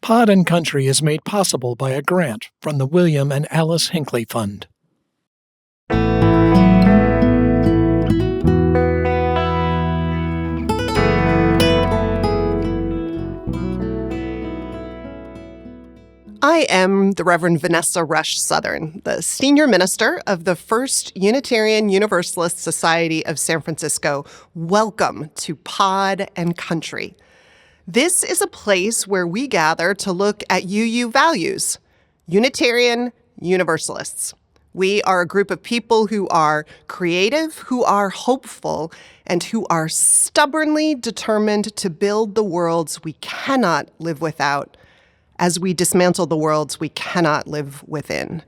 Pod and Country is made possible by a grant from the William and Alice Hinckley Fund. I am the Reverend Vanessa Rush Southern, the senior minister of the First Unitarian Universalist Society of San Francisco. Welcome to Pod and Country. This is a place where we gather to look at UU values, Unitarian Universalists. We are a group of people who are creative, who are hopeful, and who are stubbornly determined to build the worlds we cannot live without as we dismantle the worlds we cannot live within.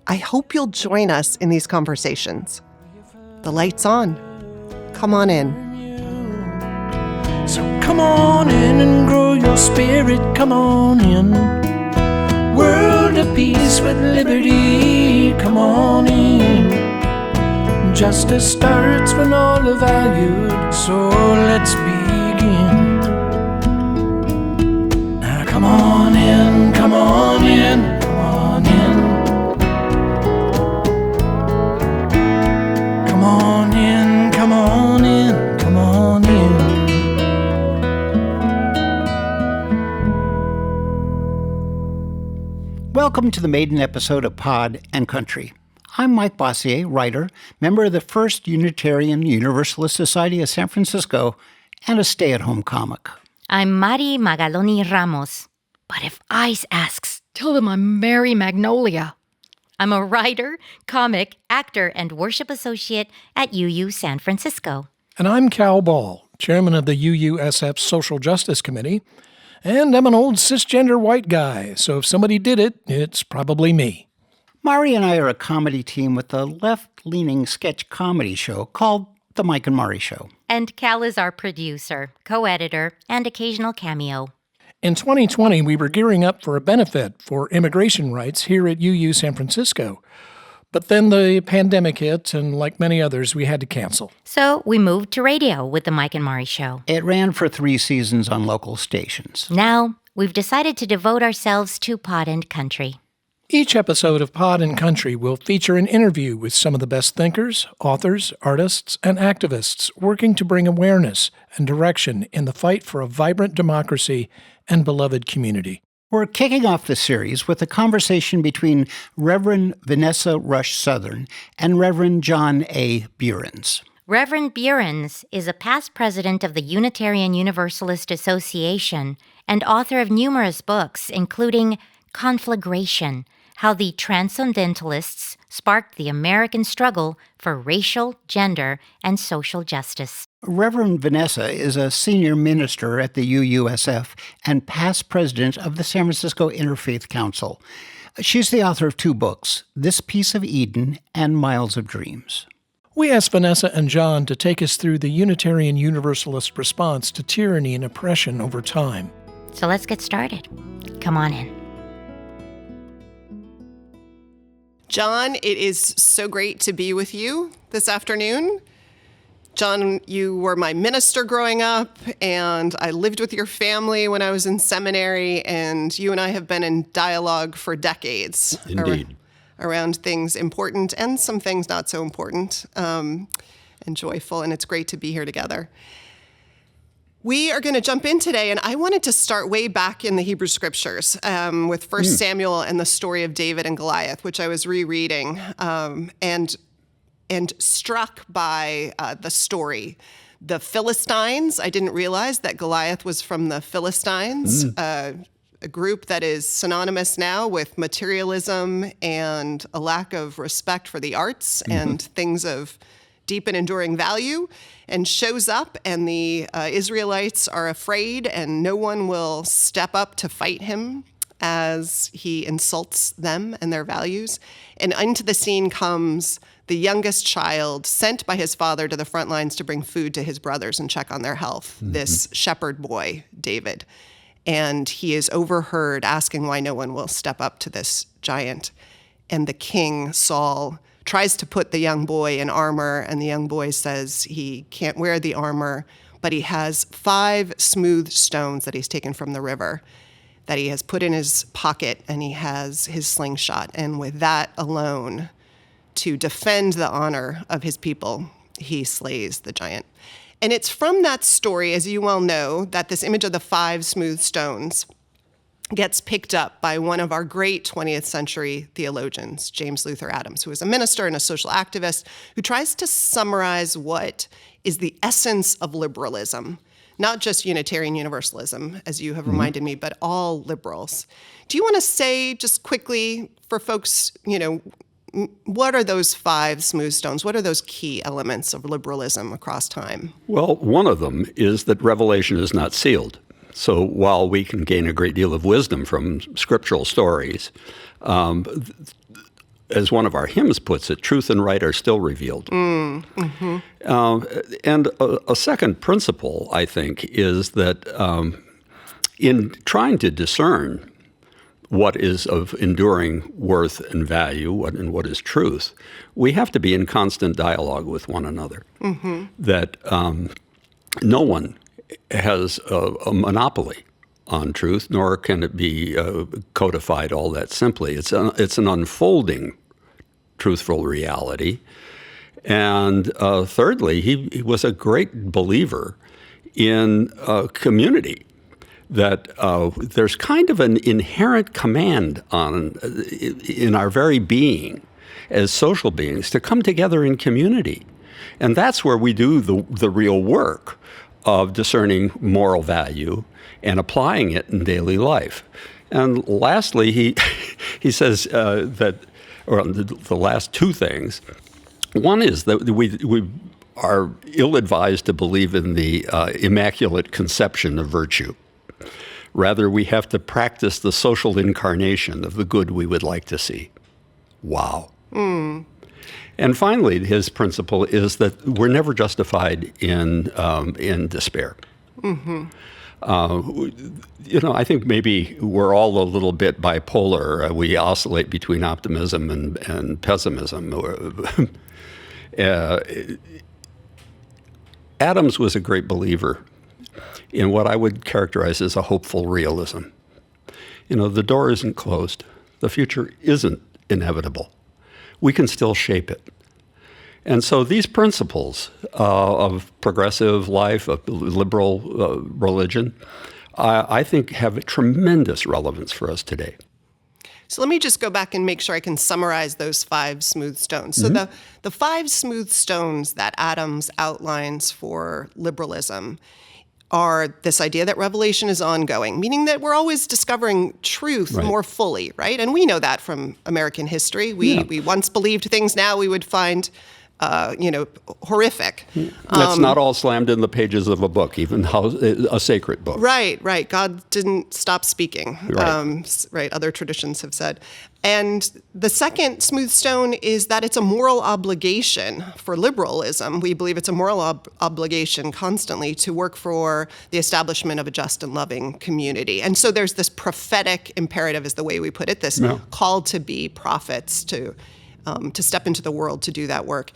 I hope you'll join us in these conversations. The light's on. Come on in. So come on in and grow your spirit, come on in. World of peace with liberty, come on in. Justice starts when all are valued, so let's begin. Now come on in, come on in, come on in. Come on in, come on in, come on in. Welcome to the maiden episode of Pod and Country. I'm Mike Bossier, writer, member of the First Unitarian Universalist Society of San Francisco, and a stay-at-home comic. I'm Mari Magaloni Ramos. But if Ice asks, tell them I'm Mary Magnolia. I'm a writer, comic, actor, and worship associate at UU San Francisco. And I'm Cal Ball, chairman of the UUSF Social Justice Committee. And I'm an old cisgender white guy, so if somebody did it, it's probably me. Mari and I are a comedy team with a left-leaning sketch comedy show called The Mike and Mari Show. And Cal is our producer, co-editor, and occasional cameo. In 2020, we were gearing up for a benefit for immigration rights here at UU San Francisco. But then the pandemic hit, and like many others, we had to cancel. So we moved to radio with The Mike and Mari Show. It ran for 3 seasons on local stations. Now, we've decided to devote ourselves to Pod and Country. Each episode of Pod and Country will feature an interview with some of the best thinkers, authors, artists, and activists working to bring awareness and direction in the fight for a vibrant democracy and beloved community. We're kicking off the series with a conversation between Reverend Vanessa Rush Southern and Reverend Jon A. Buehrens. Reverend Buehrens is a past president of the Unitarian Universalist Association and author of numerous books, including Conflagration, How the Transcendentalists Sparked the American Struggle for Racial, Gender, and Social Justice. Reverend Vanessa is a senior minister at the UUSF and past president of the San Francisco Interfaith Council. She's the author of 2 books, This Piece of Eden and Miles of Dreams. We asked Vanessa and Jon to take us through the Unitarian Universalist response to tyranny and oppression over time. So let's get started. Come on in. Jon, it is so great to be with you this afternoon. Jon, you were my minister growing up, and I lived with your family when I was in seminary, and you and I have been in dialogue for decades. Indeed. Around things important and some things not so important and joyful, and it's great to be here together. We are going to jump in today, and I wanted to start way back in the Hebrew Scriptures with 1 Samuel and the story of David and Goliath, which I was rereading, and struck by the story. The Philistines, I didn't realize that Goliath was from the Philistines, a group that is synonymous now with materialism and a lack of respect for the arts and things of deep and enduring value, and shows up, and the Israelites are afraid, and no one will step up to fight him as he insults them and their values. And into the scene comes the youngest child sent by his father to the front lines to bring food to his brothers and check on their health, this shepherd boy, David. And he is overheard asking why no one will step up to this giant. And the king, Saul, tries to put the young boy in armor, and the young boy says he can't wear the armor, but he has 5 smooth stones that he's taken from the river that he has put in his pocket, and he has his slingshot. And with that alone, to defend the honor of his people, he slays the giant. And it's from that story, as you well know, that this image of the 5 smooth stones gets picked up by one of our great 20th century theologians, James Luther Adams, who is a minister and a social activist who tries to summarize what is the essence of liberalism, not just Unitarian Universalism, as you have reminded me, but all liberals. Do you want to say just quickly for folks, what are those 5 smooth stones? What are those key elements of liberalism across time? Well, one of them is that revelation is not sealed. So while we can gain a great deal of wisdom from scriptural stories, as one of our hymns puts it, truth and right are still revealed. And a second principle, I think, is that in trying to discern what is of enduring worth and value and what is truth, we have to be in constant dialogue with one another. That no one has a monopoly on truth, nor can it be codified all that simply. It's an unfolding truthful reality. And thirdly, he was a great believer in community, that there's kind of an inherent command in our very being as social beings to come together in community. And that's where we do the real work of discerning moral value and applying it in daily life. And lastly, he says that, or the last 2 things, one is that we are ill-advised to believe in the immaculate conception of virtue. Rather, we have to practice the social incarnation of the good we would like to see. Wow. And finally, his principle is that we're never justified in despair. I think maybe we're all a little bit bipolar. We oscillate between optimism and pessimism. Adams was a great believer in what I would characterize as a hopeful realism. The door isn't closed. The future isn't inevitable. We can still shape it. And so these principles of progressive life, of liberal religion, I think have tremendous relevance for us today. So let me just go back and make sure I can summarize those 5 smooth stones. So the 5 smooth stones that Adams outlines for liberalism are this idea that revelation is ongoing, meaning that we're always discovering truth more fully, right? And we know that from American history. We once believed things now we would find horrific. That's not all slammed in the pages of a book, even a sacred book. Right. God didn't stop speaking. Right. Other traditions have said. And the second smooth stone is that it's a moral obligation for liberalism. We believe it's a moral obligation constantly to work for the establishment of a just and loving community. And so there's this prophetic imperative, is the way we put it, this call to be prophets, to step into the world to do that work.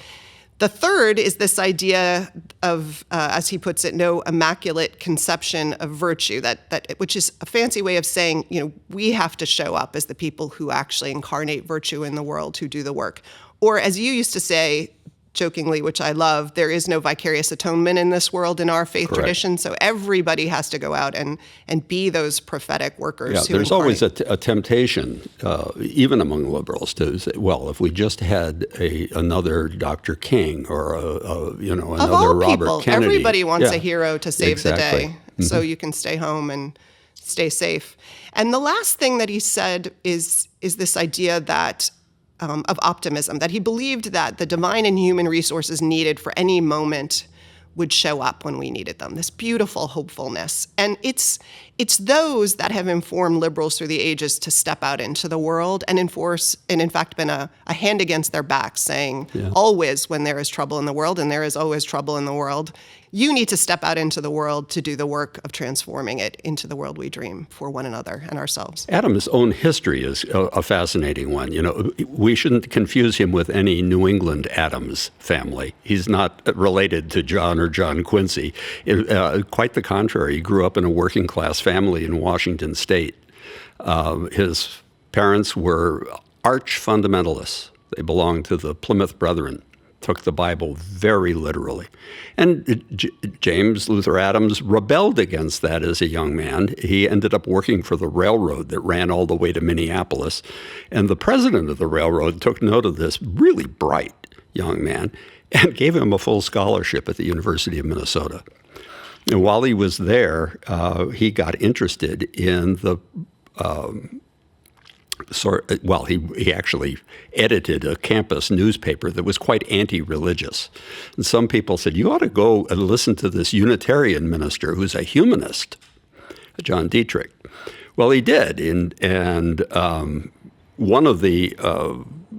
The third is this idea of, as he puts it, no immaculate conception of virtue, that which is a fancy way of saying, we have to show up as the people who actually incarnate virtue in the world, who do the work. Or as you used to say, jokingly, which I love, there is no vicarious atonement in this world in our faith tradition. So everybody has to go out and be those prophetic workers. There's always a temptation, even among liberals, to say, well, if we just had another Dr. King or another Robert Kennedy. Everybody wants a hero to save the day, so you can stay home and stay safe. And the last thing that he said is this idea that of optimism, that he believed that the divine and human resources needed for any moment would show up when we needed them, this beautiful hopefulness. And it's those that have informed liberals through the ages to step out into the world and enforce, and in fact been a hand against their back, saying always when there is trouble in the world, and there is always trouble in the world, you need to step out into the world to do the work of transforming it into the world we dream for one another and ourselves. Adams' own history is a fascinating one. We shouldn't confuse him with any New England Adams family. He's not related to John or John Quincy. Quite the contrary. He grew up in a working class family in Washington State. His parents were arch fundamentalists. They belonged to the Plymouth Brethren, took the Bible very literally. And James Luther Adams rebelled against that as a young man. He ended up working for the railroad that ran all the way to Minneapolis. And the president of the railroad took note of this really bright young man and gave him a full scholarship at the University of Minnesota. And while he was there, he got interested in the he actually edited a campus newspaper that was quite anti-religious. And some people said, you ought to go and listen to this Unitarian minister who's a humanist, John Dietrich. Well, he did. And one of the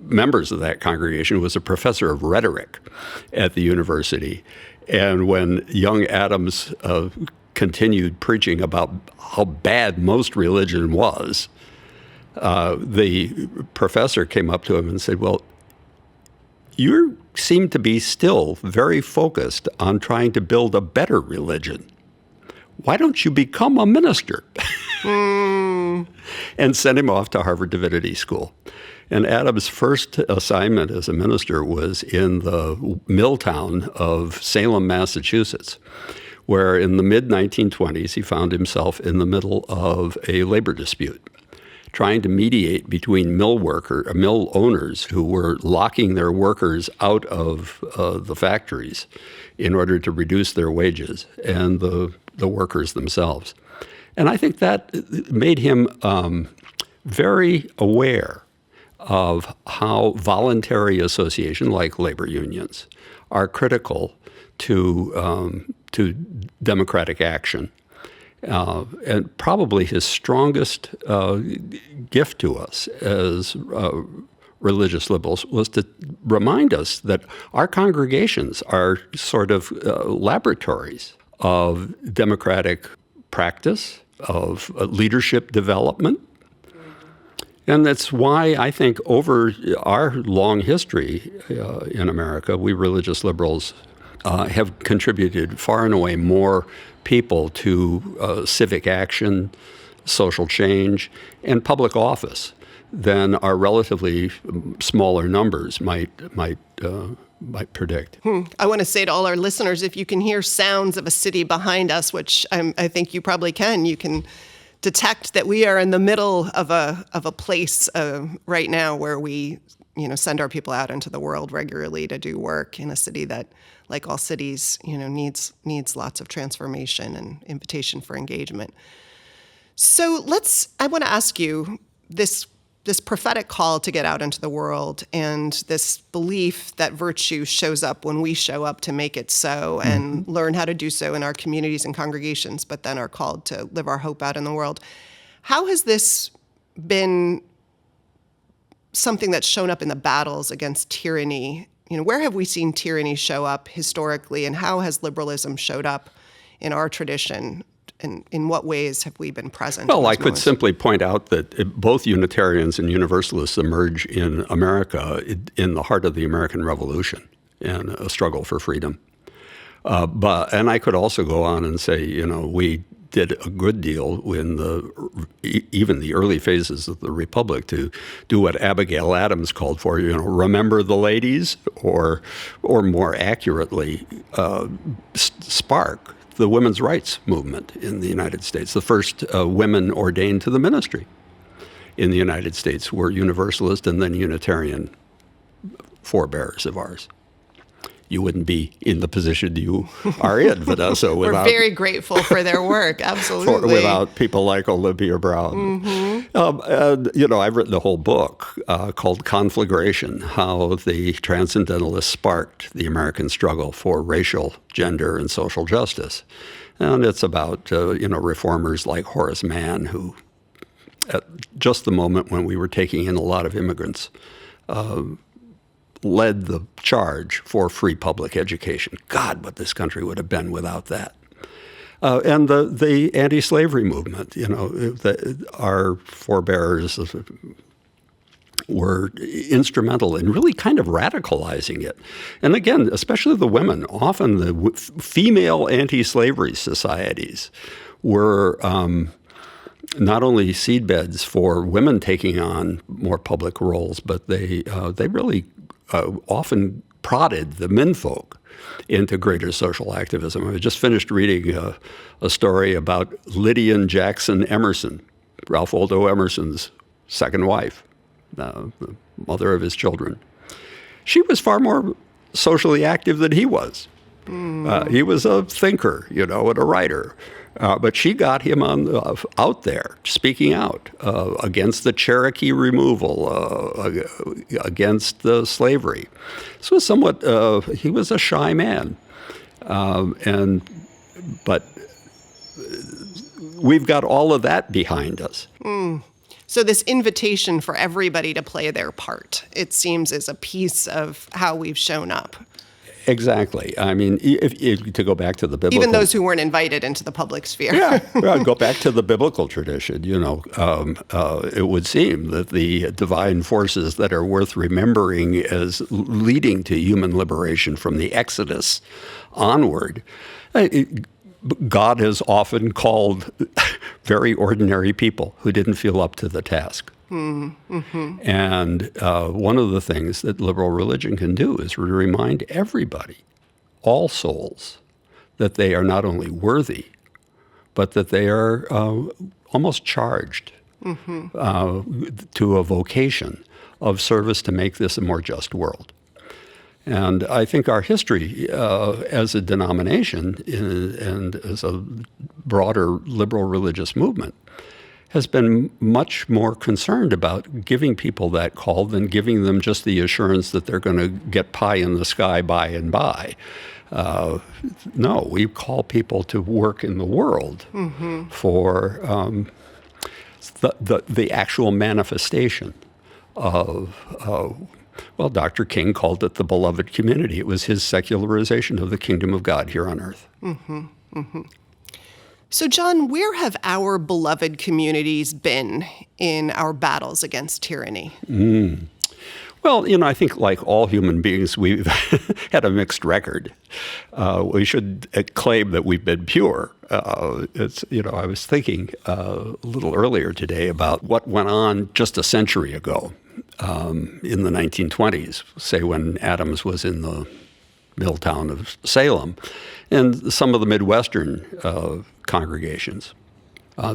members of that congregation was a professor of rhetoric at the university. And when young Adams continued preaching about how bad most religion was, the professor came up to him and said, well, you seem to be still very focused on trying to build a better religion. Why don't you become a minister? And sent him off to Harvard Divinity School. And Adams' first assignment as a minister was in the mill town of Salem, Massachusetts, where in the mid-1920s he found himself in the middle of a labor dispute, trying to mediate between mill owners who were locking their workers out of the factories in order to reduce their wages, and the workers themselves. And I think that made him very aware of how voluntary association, like labor unions, are critical to democratic action. And probably his strongest gift to us as religious liberals was to remind us that our congregations are sort of laboratories of democratic practice, of leadership development. And that's why I think over our long history in America, we religious liberals have contributed far and away more people to civic action, social change, and public office than our relatively smaller numbers might predict. I want to say to all our listeners, if you can hear sounds of a city behind us, which I think you probably can, you can detect that we are in the middle of a place right now where we, send our people out into the world regularly to do work in a city that, like all cities, needs lots of transformation and invitation for engagement. So I want to ask you this prophetic call to get out into the world and this belief that virtue shows up when we show up to make it so and learn how to do so in our communities and congregations, but then are called to live our hope out in the world. How has this been something that's shown up in the battles against tyranny? Where have we seen tyranny show up historically, and how has liberalism showed up in our tradition? And in what ways have we been present? Well, I could simply point out that both Unitarians and Universalists emerge in America in the heart of the American Revolution and a struggle for freedom. And I could also go on and say, we did a good deal in even the early phases of the Republic to do what Abigail Adams called for, remember the ladies, or more accurately, spark the women's rights movement in the United States. The first women ordained to the ministry in the United States were Universalist and then Unitarian forebears of ours. You wouldn't be in the position you are in, Vanessa, without... We're very grateful for their work, absolutely. Without people like Olympia Brown. I've written a whole book called Conflagration, how the Transcendentalists sparked the American struggle for racial, gender, and social justice. And it's about, reformers like Horace Mann, who, at just the moment when we were taking in a lot of immigrants, led the charge for free public education. God, what this country would have been without that. And the anti-slavery movement, our forebears were instrumental in really kind of radicalizing it. And again, especially the women, often the female anti-slavery societies were not only seedbeds for women taking on more public roles, but they really often prodded the menfolk into greater social activism. I just finished reading a story about Lydian Jackson Emerson, Ralph Waldo Emerson's second wife, the mother of his children. She was far more socially active than he was. He was a thinker, and a writer. But she got him out there, speaking out against the Cherokee removal, against the slavery. This was somewhat, he was a shy man. But we've got all of that behind us. So this invitation for everybody to play their part, it seems, is a piece of how we've shown up. Exactly. I mean, if to go back to the biblical... Even those who weren't invited into the public sphere. Yeah, go back to the biblical tradition. It would seem that the divine forces that are worth remembering as leading to human liberation from the Exodus onward, God has often called very ordinary people who didn't feel up to the task. Mm-hmm. And one of the things that liberal religion can do is remind everybody, all souls, that they are not only worthy, but that they are almost charged to a vocation of service to make this a more just world. And I think our history as a denomination and as a broader liberal religious movement has been much more concerned about giving people that call than giving them just the assurance that they're going to get pie in the sky by and by. No, we call people to work in the world for the actual manifestation of, well, Dr. King called it the beloved community. It was his secularization of the kingdom of God here on earth. So, Jon, where have our beloved communities been in our battles against tyranny? Well, I think like all human beings, we've had a mixed record. We should claim that we've been pure. I was thinking a little earlier today about what went on just a century ago in the 1920s, say when Adams was in the mill town of Salem, and some of the Midwestern congregations.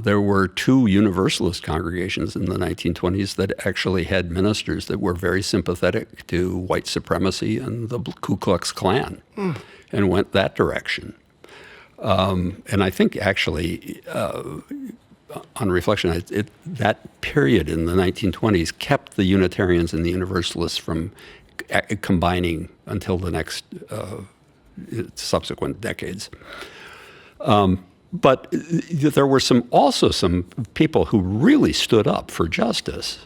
There were two Universalist congregations in the 1920s that actually had ministers that were very sympathetic to white supremacy and the Ku Klux Klan and went that direction. And I think actually, on reflection, that period in the 1920s kept the Unitarians and the Universalists from combining until the next subsequent decades. But there were also some people who really stood up for justice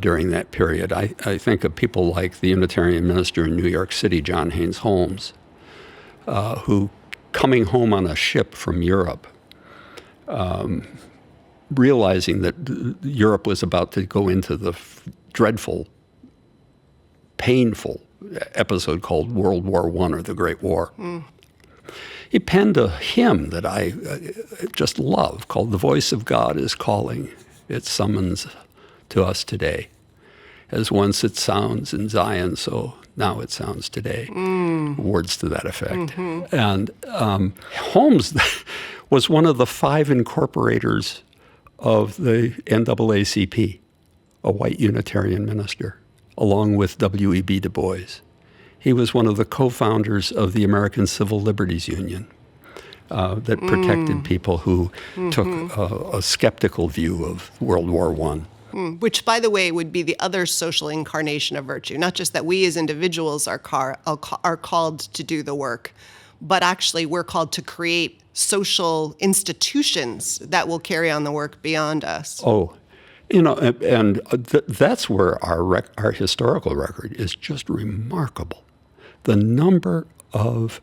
during that period. I think of people like the Unitarian minister in New York City, John Haynes Holmes, who, coming home on a ship from Europe, realizing that Europe was about to go into the dreadful, painful episode called World War I, or the Great War. He penned a hymn that I just love called "The Voice of God is Calling. It summons to us today. As once it sounds in Zion, so now it sounds today." Words to that effect. And Holmes was one of the 5 incorporators of the NAACP, a white Unitarian minister, along with W.E.B. Du Bois. He was one of the co-founders of the American Civil Liberties Union that protected people who took a skeptical view of World War I. Which, by the way, would be the other social incarnation of virtue. Not just that we as individuals are called to do the work, but actually we're called to create social institutions that will carry on the work beyond us. That's where our historical record is just remarkable. The number of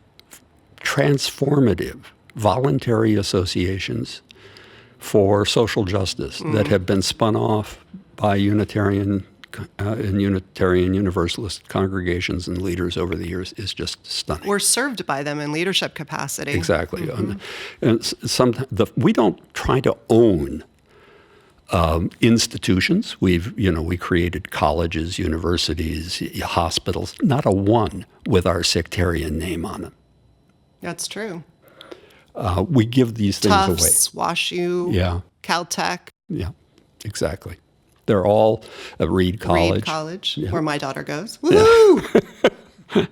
transformative voluntary associations for social justice that have been spun off by Unitarian and Unitarian Universalist congregations and leaders over the years is just stunning. We're served by them in leadership capacity. Exactly. And we don't try to own Institutions, we created colleges, universities, hospitals, not a one with our sectarian name on it. That's true. We give these things Tufts, away. WashU, Caltech. Yeah, exactly. They're all Reed College. Where my daughter goes. Woohoo!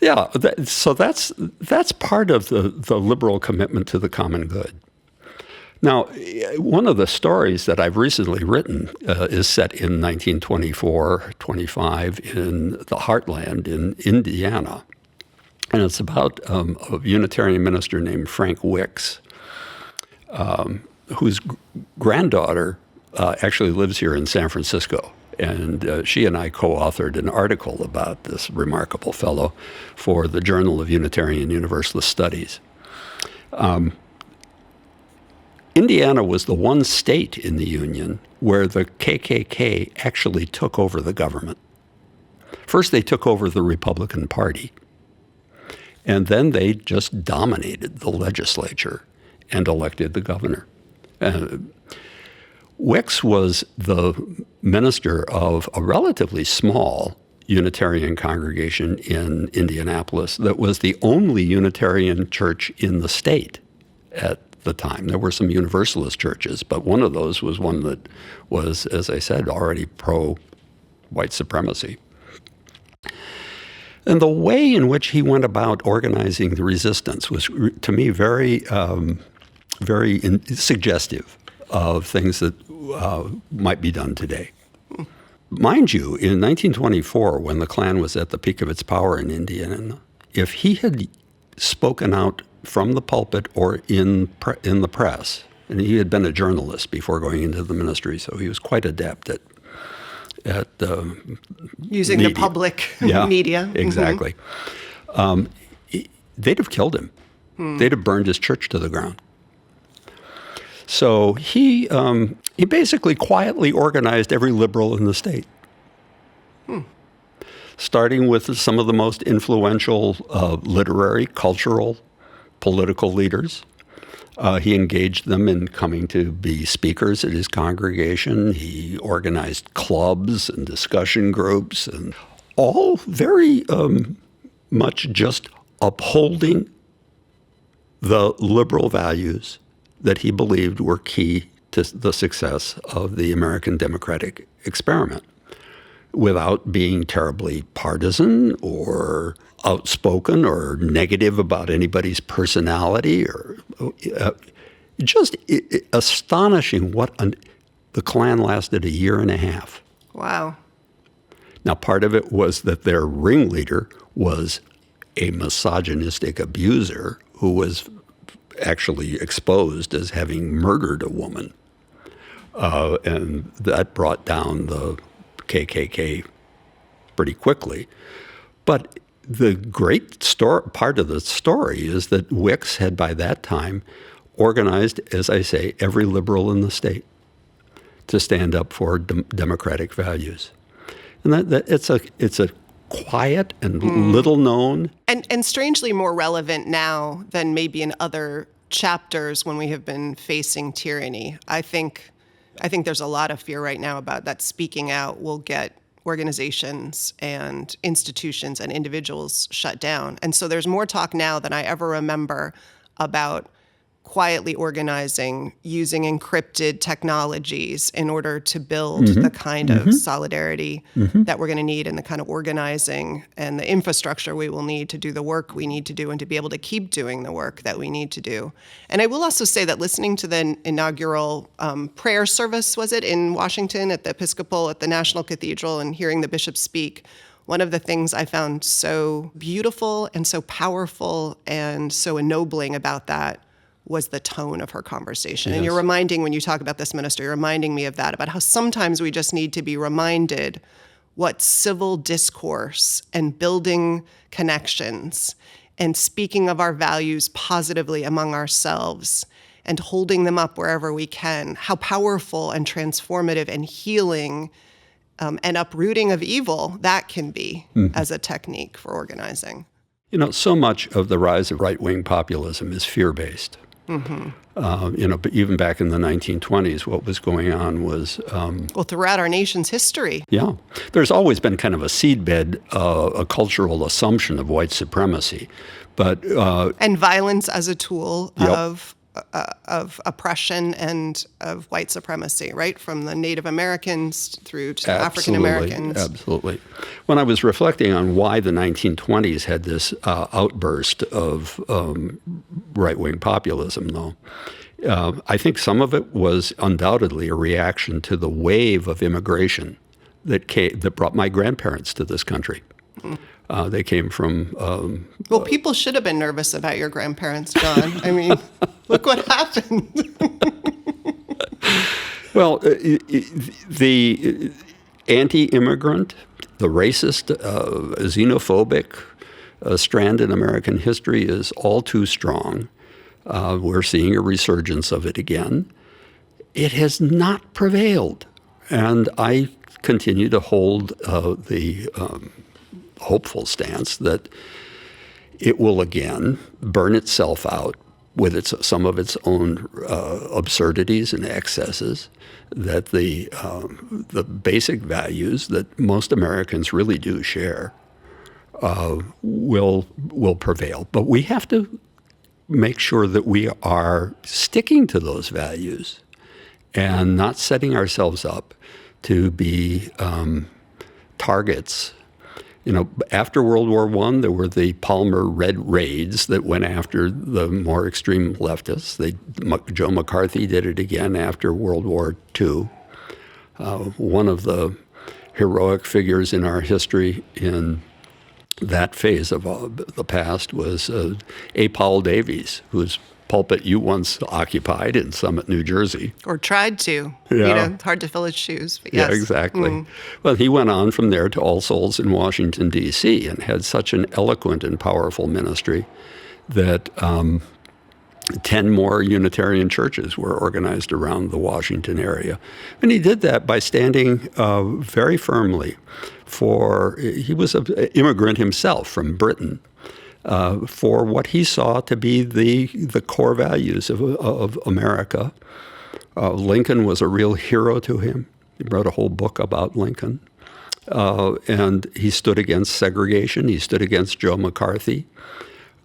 Yeah, so that's part of the liberal commitment to the common good. Now, one of the stories that I've recently written is set in 1924-25 in the heartland in Indiana. And it's about a Unitarian minister named Frank Wicks, whose granddaughter actually lives here in San Francisco. And she and I co-authored an article about this remarkable fellow for the Journal of Unitarian Universalist Studies. Indiana was the one state in the Union where the KKK actually took over the government. First, they took over the Republican Party, and then they just dominated the legislature and elected the governor. Wicks was the minister of a relatively small Unitarian congregation in Indianapolis that was the only Unitarian church in the state at the time. There were some Universalist churches, but one of those was one that was, as I said, already pro-white supremacy. And the way in which he went about organizing the resistance was, to me, very suggestive of things that might be done today. Mind you, in 1924, when the Klan was at the peak of its power in Indiana, if he had spoken out from the pulpit or in the press, and he had been a journalist before going into the ministry, so he was quite adept at using media. The public Yeah, media. Exactly. They'd have killed him. They'd have burned his church to the ground. So he basically quietly organized every liberal in the state, starting with some of the most influential literary, cultural, political leaders. He engaged them in coming to be speakers at his congregation. He organized clubs and discussion groups, and all very much just upholding the liberal values that he believed were key to the success of the American democratic experiment, without being terribly partisan or outspoken or negative about anybody's personality, or just astonishing what the Klan lasted a year and a half. Wow. Now, part of it was that their ringleader was a misogynistic abuser who was actually exposed as having murdered a woman. And that brought down the KKK pretty quickly. But the great part of the story is that Wicks had by that time organized, as I say, every liberal in the state to stand up for democratic values. And it's a quiet and little known. And strangely more relevant now than maybe in other chapters when we have been facing tyranny. I think there's a lot of fear right now about that speaking out will get organizations and institutions and individuals shut down. And so there's more talk now than I ever remember about quietly organizing, using encrypted technologies in order to build the kind of solidarity that we're going to need, and the kind of organizing and the infrastructure we will need to do the work we need to do and to be able to keep doing the work that we need to do. And I will also say that listening to the inaugural prayer service, was it, in Washington at the National Cathedral, and hearing the bishop speak, one of the things I found so beautiful and so powerful and so ennobling about that was the tone of her conversation. Yes. And you're reminding, when you talk about this minister, you're reminding me of that, about how sometimes we just need to be reminded what civil discourse and building connections and speaking of our values positively among ourselves and holding them up wherever we can, how powerful and transformative and healing and uprooting of evil that can be as a technique for organizing. You know, so much of the rise of right-wing populism is fear-based. But even back in the 1920s, what was going on was... well, throughout our nation's history. Yeah. There's always been kind of a seedbed, a cultural assumption of white supremacy. But and violence as a tool Yep. of oppression and of white supremacy, right? From the Native Americans through to African Americans. Absolutely. When I was reflecting on why the 1920s had this outburst of right-wing populism, though, I think some of it was undoubtedly a reaction to the wave of immigration that brought my grandparents to this country. They came from... well, people should have been nervous about your grandparents, John. I mean, look what happened. Well, the anti-immigrant, the racist, xenophobic strand in American history is all too strong. We're seeing a resurgence of it again. It has not prevailed. And I continue to hold the hopeful stance that it will again burn itself out with some of its own absurdities and excesses, that the basic values that most Americans really do share will prevail. But we have to make sure that we are sticking to those values and not setting ourselves up to be targets. After World War I, there were the Palmer Red Raids that went after the more extreme leftists. Joe McCarthy did it again after World War II. One of the heroic figures in our history in that phase of the past was A. Powell Davies, whose pulpit you once occupied in Summit, New Jersey. Or tried to. Yeah. Hard to fill his shoes. But yes. Yeah, exactly. Well, he went on from there to All Souls in Washington, D.C., and had such an eloquent and powerful ministry that 10 more Unitarian churches were organized around the Washington area. And he did that by standing very firmly he was an immigrant himself from Britain, for what he saw to be the core values of America. Lincoln was a real hero to him. He wrote a whole book about Lincoln. And he stood against segregation. He stood against Joe McCarthy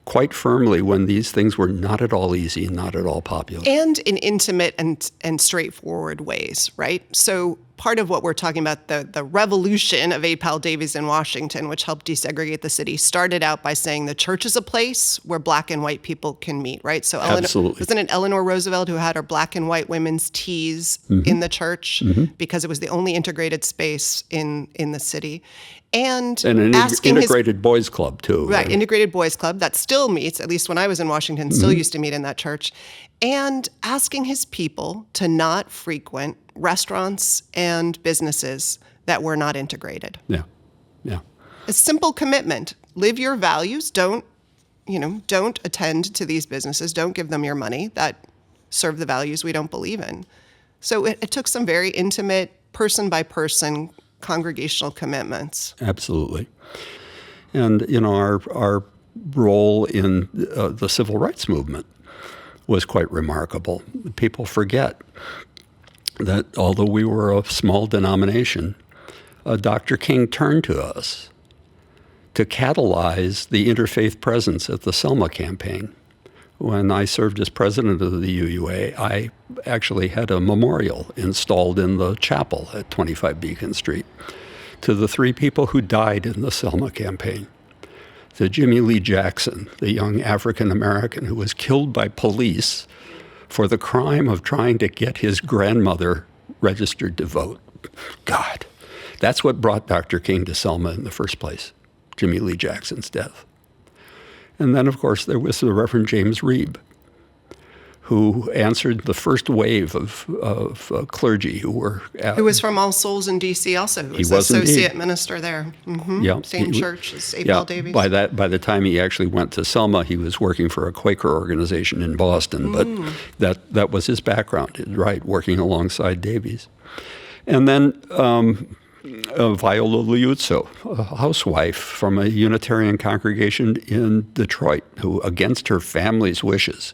quite firmly when these things were not at all easy, not at all popular. And in intimate and straightforward ways, right? So part of what we're talking about, the revolution of A. Powell Davies in Washington, which helped desegregate the city, started out by saying the church is a place where black and white people can meet, right? So wasn't it Eleanor Roosevelt who had her black and white women's teas in the church because it was the only integrated space in the city? And an integrated boys club, too. Right, integrated boys club that still meets, at least when I was in Washington, still used to meet in that church. And asking his people to not frequent restaurants and businesses that were not integrated. Yeah. A simple commitment. Live your values. Don't attend to these businesses. Don't give them your money that serve the values we don't believe in. So it took some very intimate, person-by-person congregational commitments. Absolutely. And, our role in the civil rights movement was quite remarkable. People forget that although we were a small denomination, Dr. King turned to us to catalyze the interfaith presence at the Selma campaign. When I served as president of the UUA, I actually had a memorial installed in the chapel at 25 Beacon Street to the 3 people who died in the Selma campaign. To Jimmy Lee Jackson, the young African-American who was killed by police for the crime of trying to get his grandmother registered to vote. God, that's what brought Dr. King to Selma in the first place, Jimmy Lee Jackson's death. And then, of course, there was the Reverend James Reeb, who answered the first wave of clergy who were... Who was from All Souls in D.C. also. He was associate minister there. Same church as A. Powell Davies. By the time he actually went to Selma, he was working for a Quaker organization in Boston. But that was his background, right, working alongside Davies. And then Viola Liuzzo, a housewife from a Unitarian congregation in Detroit, who, against her family's wishes,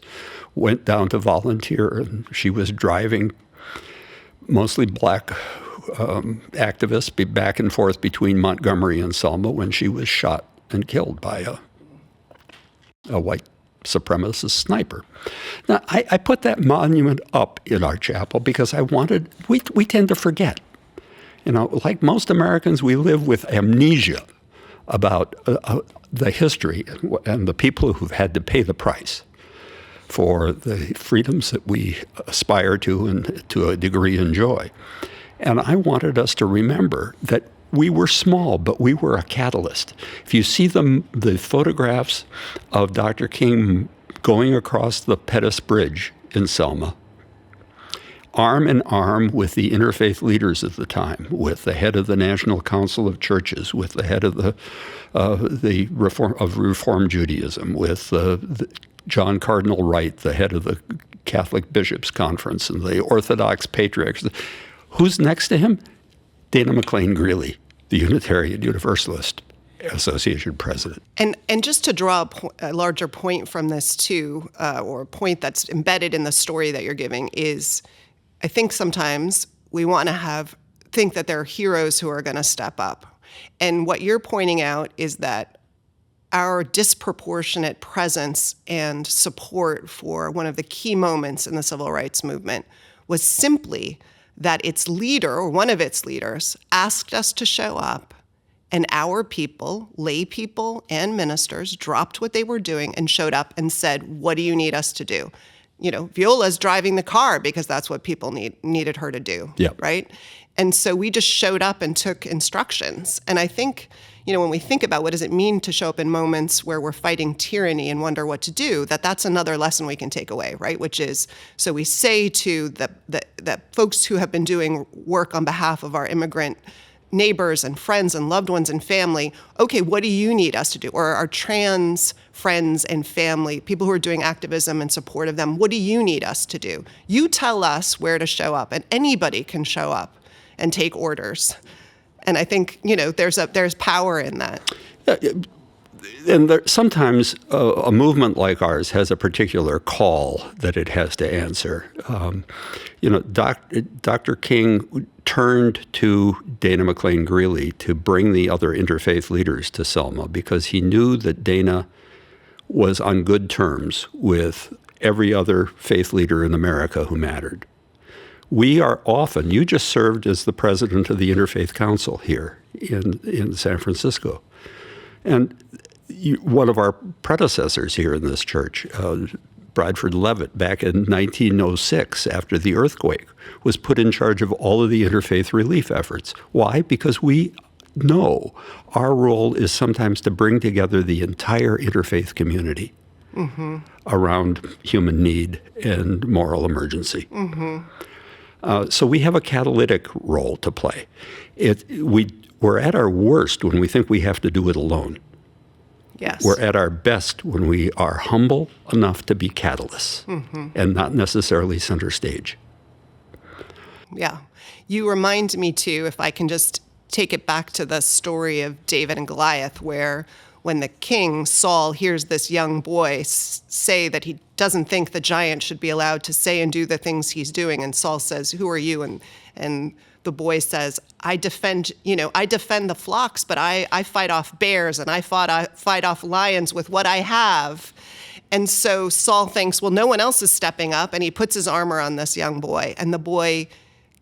went down to volunteer, and she was driving mostly black activists back and forth between Montgomery and Selma when she was shot and killed by a white supremacist sniper. Now, I put that monument up in our chapel because we tend to forget. Like most Americans, we live with amnesia about the history and the people who've had to pay the price for the freedoms that we aspire to and to a degree enjoy. And I wanted us to remember that we were small, but we were a catalyst. If you see the photographs of Dr. King going across the Pettus Bridge in Selma, arm in arm with the interfaith leaders at the time, with the head of the National Council of Churches, with the head of the Reform Judaism, with John Cardinal Wright, the head of the Catholic Bishops' Conference, and the Orthodox Patriarchs. Who's next to him? Dana McLean Greeley, the Unitarian Universalist Association president. And just to draw a larger point from this too, or a point that's embedded in the story that you're giving is, I think sometimes we want to think that there are heroes who are going to step up. And what you're pointing out is that our disproportionate presence and support for one of the key moments in the civil rights movement was simply that its leader, or one of its leaders, asked us to show up, and our people, lay people and ministers, dropped what they were doing and showed up and said, what do you need us to do? Viola's driving the car because that's what people needed her to do, right? And so we just showed up and took instructions. And I think, when we think about what does it mean to show up in moments where we're fighting tyranny and wonder what to do, that's another lesson we can take away, right? Which is, so we say to the folks who have been doing work on behalf of our immigrant neighbors and friends and loved ones and family, okay, what do you need us to do? Or our trans friends and family, people who are doing activism in support of them, what do you need us to do? You tell us where to show up, and anybody can show up and take orders. And I think, there's power in that. And sometimes a movement like ours has a particular call that it has to answer. Dr. King turned to Dana McLean Greeley to bring the other interfaith leaders to Selma because he knew that Dana was on good terms with every other faith leader in America who mattered. We are often, you just served as the president of the Interfaith Council here in San Francisco. And one of our predecessors here in this church, Bradford Levitt, back in 1906, after the earthquake, was put in charge of all of the interfaith relief efforts. Why? Because we know our role is sometimes to bring together the entire interfaith community around human need and moral emergency. So we have a catalytic role to play. We're at our worst when we think we have to do it alone. Yes. We're at our best when we are humble enough to be catalysts and not necessarily center stage. Yeah. You remind me, too, if I can just take it back to the story of David and Goliath, where when the king, Saul, hears this young boy say that he doesn't think the giant should be allowed to say and do the things he's doing, and Saul says, who are you? And the boy says, I defend the flocks, but I fight off bears, and I fight off lions with what I have. And so Saul thinks, well, no one else is stepping up, and he puts his armor on this young boy, and the boy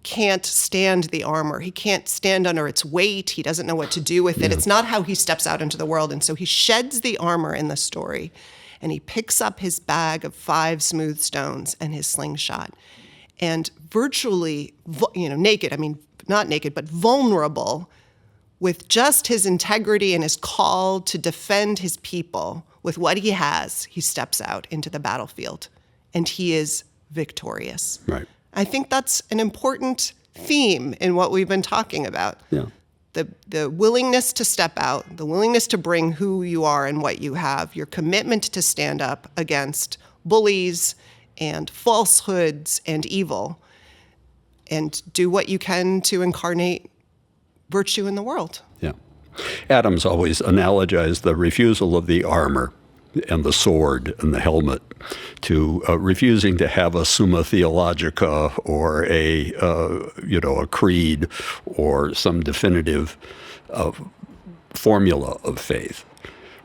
can't stand the armor. He can't stand under its weight. He doesn't know what to do with it. It's not how he steps out into the world. And so he sheds the armor in the story, and he picks up his bag of 5 smooth stones and his slingshot. And virtually, naked, not naked, but vulnerable, with just his integrity and his call to defend his people with what he has, he steps out into the battlefield, and he is victorious. Right. I think that's an important theme in what we've been talking about. Yeah. The willingness to step out, the willingness to bring who you are and what you have, your commitment to stand up against bullies and falsehoods and evil, and do what you can to incarnate virtue in the world. Yeah. Adams always analogized the refusal of the armor and the sword and the helmet to refusing to have a Summa Theologica or a creed or some definitive formula of faith,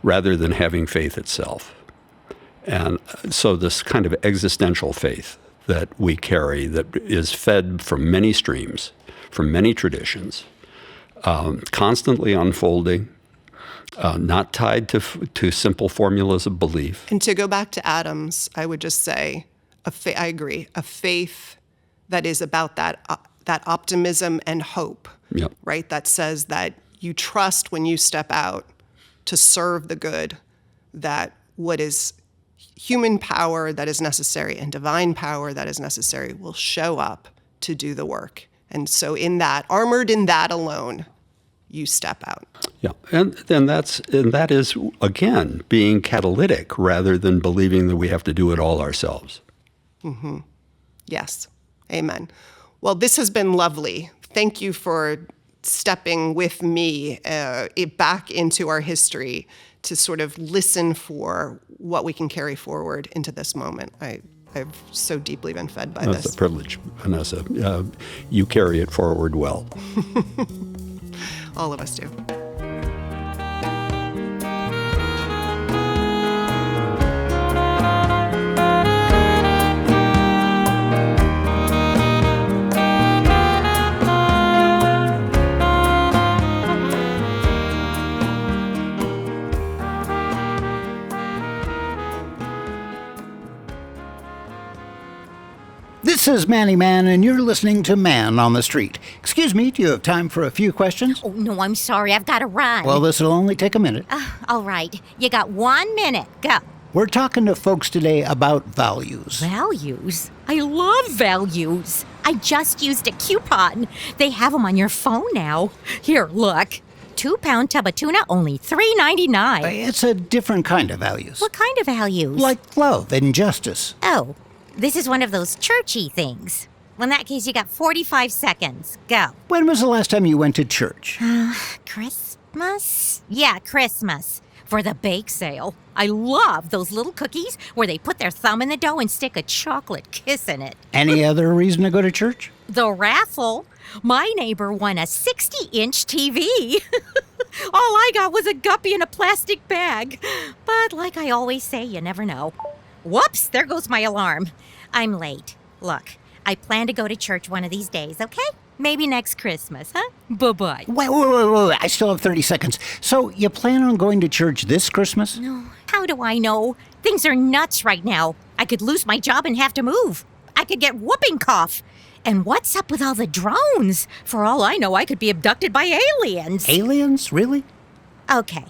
rather than having faith itself. And so this kind of existential faith that we carry, that is fed from many streams, from many traditions, constantly unfolding, not tied to simple formulas of belief. And to go back to Adams, I would just say, I agree, a faith that is about that optimism and hope, Yep. right? That says that you trust when you step out to serve the good, that what is human power that is necessary and divine power that is necessary will show up to do the work. And so in that, armored in that alone, you step out. Yeah, and that is, again, being catalytic rather than believing that we have to do it all ourselves. Mm-hmm. Yes. Amen. Well, this has been lovely. Thank you for stepping with me back into our history to sort of listen for what we can carry forward into this moment. I've so deeply been fed by this. That's a privilege, Vanessa. You carry it forward well. All of us do. This is Manny Man, and you're listening to Man on the Street. Excuse me, do you have time for a few questions? Oh, no, I'm sorry. I've got to run. Well, this will only take a minute. All right. You got 1 minute. Go. We're talking to folks today about values. Values? I love values. I just used a coupon. They have them on your phone now. Here, look. 2-pound tub of tuna, only $3.99. It's a different kind of values. What kind of values? Like love and justice. Oh, this is one of those churchy things. Well, in that case, you got 45 seconds. Go. When was the last time you went to church? Christmas? Yeah, Christmas. For the bake sale. I love those little cookies where they put their thumb in the dough and stick a chocolate kiss in it. Any other reason to go to church? The raffle. My neighbor won a 60-inch TV. All I got was a guppy in a plastic bag. But like I always say, you never know. Whoops, there goes my alarm. I'm late. Look, I plan to go to church one of these days, okay? Maybe next Christmas, huh? Bye-bye. Wait, I still have 30 seconds. So you plan on going to church this Christmas? No. How do I know? Things are nuts right now. I could lose my job and have to move. I could get whooping cough. And what's up with all the drones? For all I know, I could be abducted by aliens. Aliens? Really? Okay.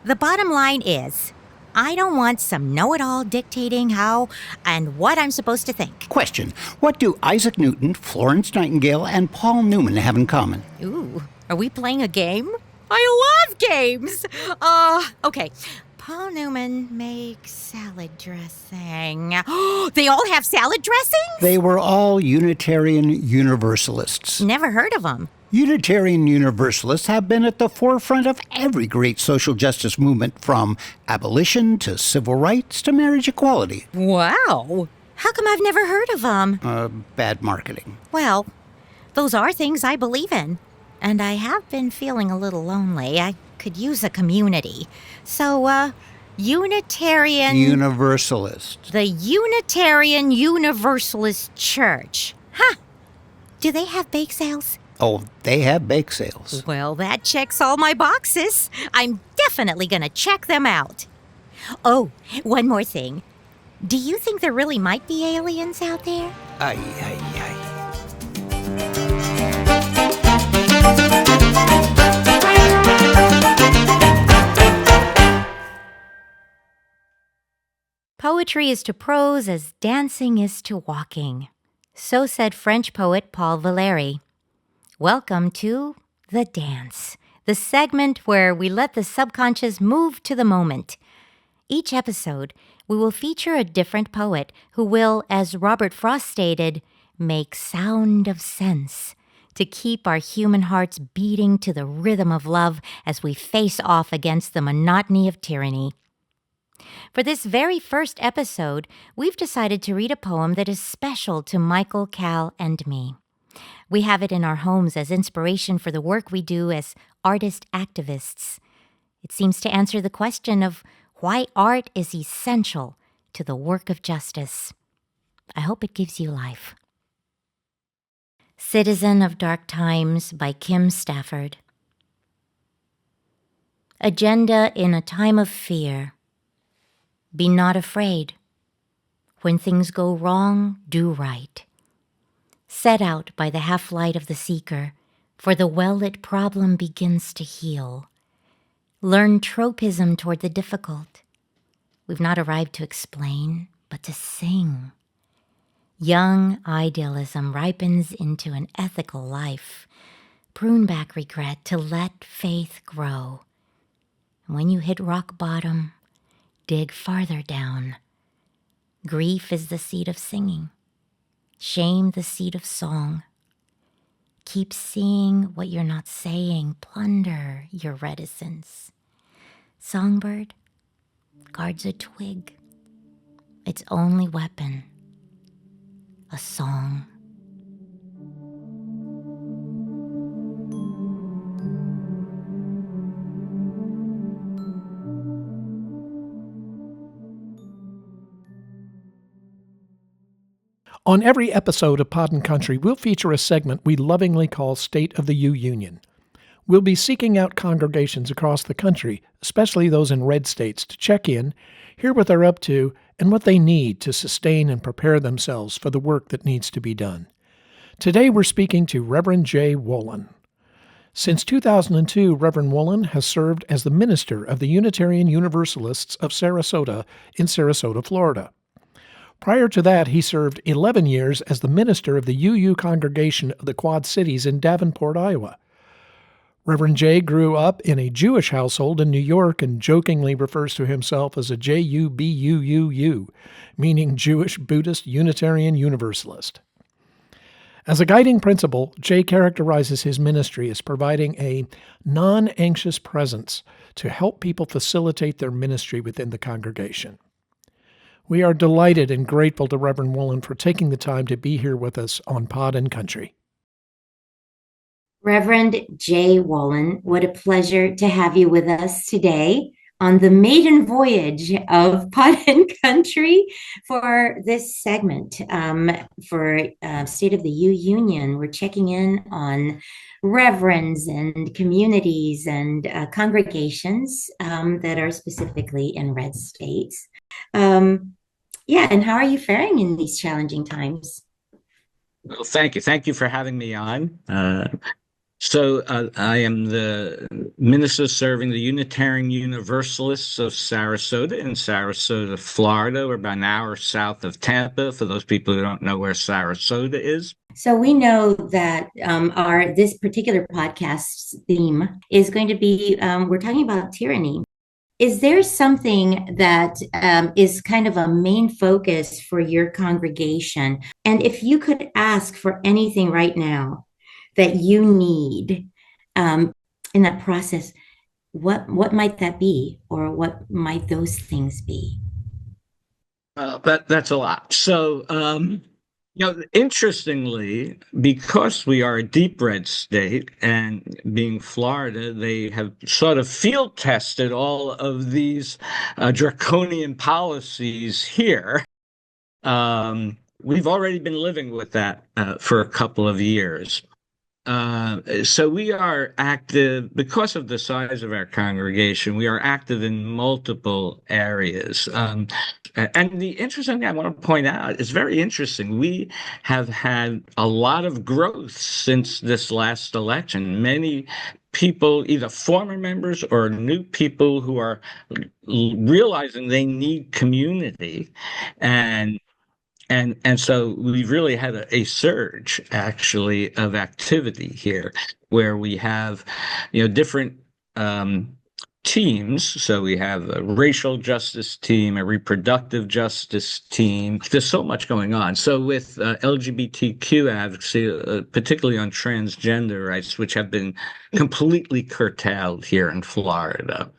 The bottom line is, I don't want some know-it-all dictating how and what I'm supposed to think. Question. What do Isaac Newton, Florence Nightingale, and Paul Newman have in common? Ooh, are we playing a game? I love games! Okay. Paul Newman makes salad dressing. They all have salad dressings? They were all Unitarian Universalists. Never heard of them. Unitarian Universalists have been at the forefront of every great social justice movement, from abolition to civil rights to marriage equality. Wow. How come I've never heard of them? Bad marketing. Well, those are things I believe in. And I have been feeling a little lonely. I could use a community. So, Unitarian... Universalist. The Unitarian Universalist Church. Huh. Do they have bake sales? Oh, they have bake sales. Well, that checks all my boxes. I'm definitely going to check them out. Oh, one more thing. Do you think there really might be aliens out there? Ay. Poetry is to prose as dancing is to walking. So said French poet Paul Valéry. Welcome to The Dance, the segment where we let the subconscious move to the moment. Each episode, we will feature a different poet who will, as Robert Frost stated, make sound of sense to keep our human hearts beating to the rhythm of love as we face off against the monotony of tyranny. For this very first episode, we've decided to read a poem that is special to Michael, Cal, and me. We have it in our homes as inspiration for the work we do as artist activists. It seems to answer the question of why art is essential to the work of justice. I hope it gives you life. Citizen of Dark Times by Kim Stafford. Agenda in a time of fear. Be not afraid. When things go wrong, do right. Set out by the half-light of the seeker, for the well-lit problem begins to heal. Learn tropism toward the difficult. We've not arrived to explain, but to sing. Young idealism ripens into an ethical life. Prune back regret to let faith grow. And when you hit rock bottom, dig farther down. Grief is the seed of singing. Shame the seed of song. Keep seeing what you're not saying. Plunder your reticence. Songbird guards a twig. Its only weapon, a song. On every episode of Pod and Country, we'll feature a segment we lovingly call State of the U-Union. We'll be seeking out congregations across the country, especially those in red states, to check in, hear what they're up to, and what they need to sustain and prepare themselves for the work that needs to be done. Today we're speaking to Reverend Jay Wolin. Since 2002, Reverend Wolin has served as the minister of the Unitarian Universalists of Sarasota in Sarasota, Florida. Prior to that, he served 11 years as the minister of the UU Congregation of the Quad Cities in Davenport, Iowa. Reverend Jay grew up in a Jewish household in New York and jokingly refers to himself as a J-U-B-U-U-U, meaning Jewish Buddhist Unitarian Universalist. As a guiding principle, Jay characterizes his ministry as providing a non-anxious presence to help people facilitate their ministry within the congregation. We are delighted and grateful to Reverend Wolin for taking the time to be here with us on Pod and Country. Reverend Jay Wolin, what a pleasure to have you with us today on the maiden voyage of Pod and Country for this segment. For State of the U-Union, we're checking in on reverends and communities and congregations that are specifically in red states. And how are you faring in these challenging times? Well, thank you. Thank you for having me on. I am the minister serving the Unitarian Universalists of Sarasota in Sarasota, Florida. We're about an hour south of Tampa, for those people who don't know where Sarasota is. So we know that this particular podcast's theme is going to be, we're talking about tyranny. Is there something that is kind of a main focus for your congregation? And if you could ask for anything right now that you need in that process, what might that be, or what might those things be? That's a lot. So, interestingly, because we are a deep red state, and being Florida, they have sort of field tested all of these draconian policies here. We've already been living with that for a couple of years. So we are active, because of the size of our congregation, we are active in multiple areas. And the interesting thing I want to point out is very interesting. We have had a lot of growth since this last election. Many people, either former members or new people, who are realizing they need community. And so we've really had a surge, actually, of activity here, where we have, different teams. So we have a racial justice team, a reproductive justice team. There's so much going on. So with LGBTQ advocacy, particularly on transgender rights, which have been completely curtailed here in Florida.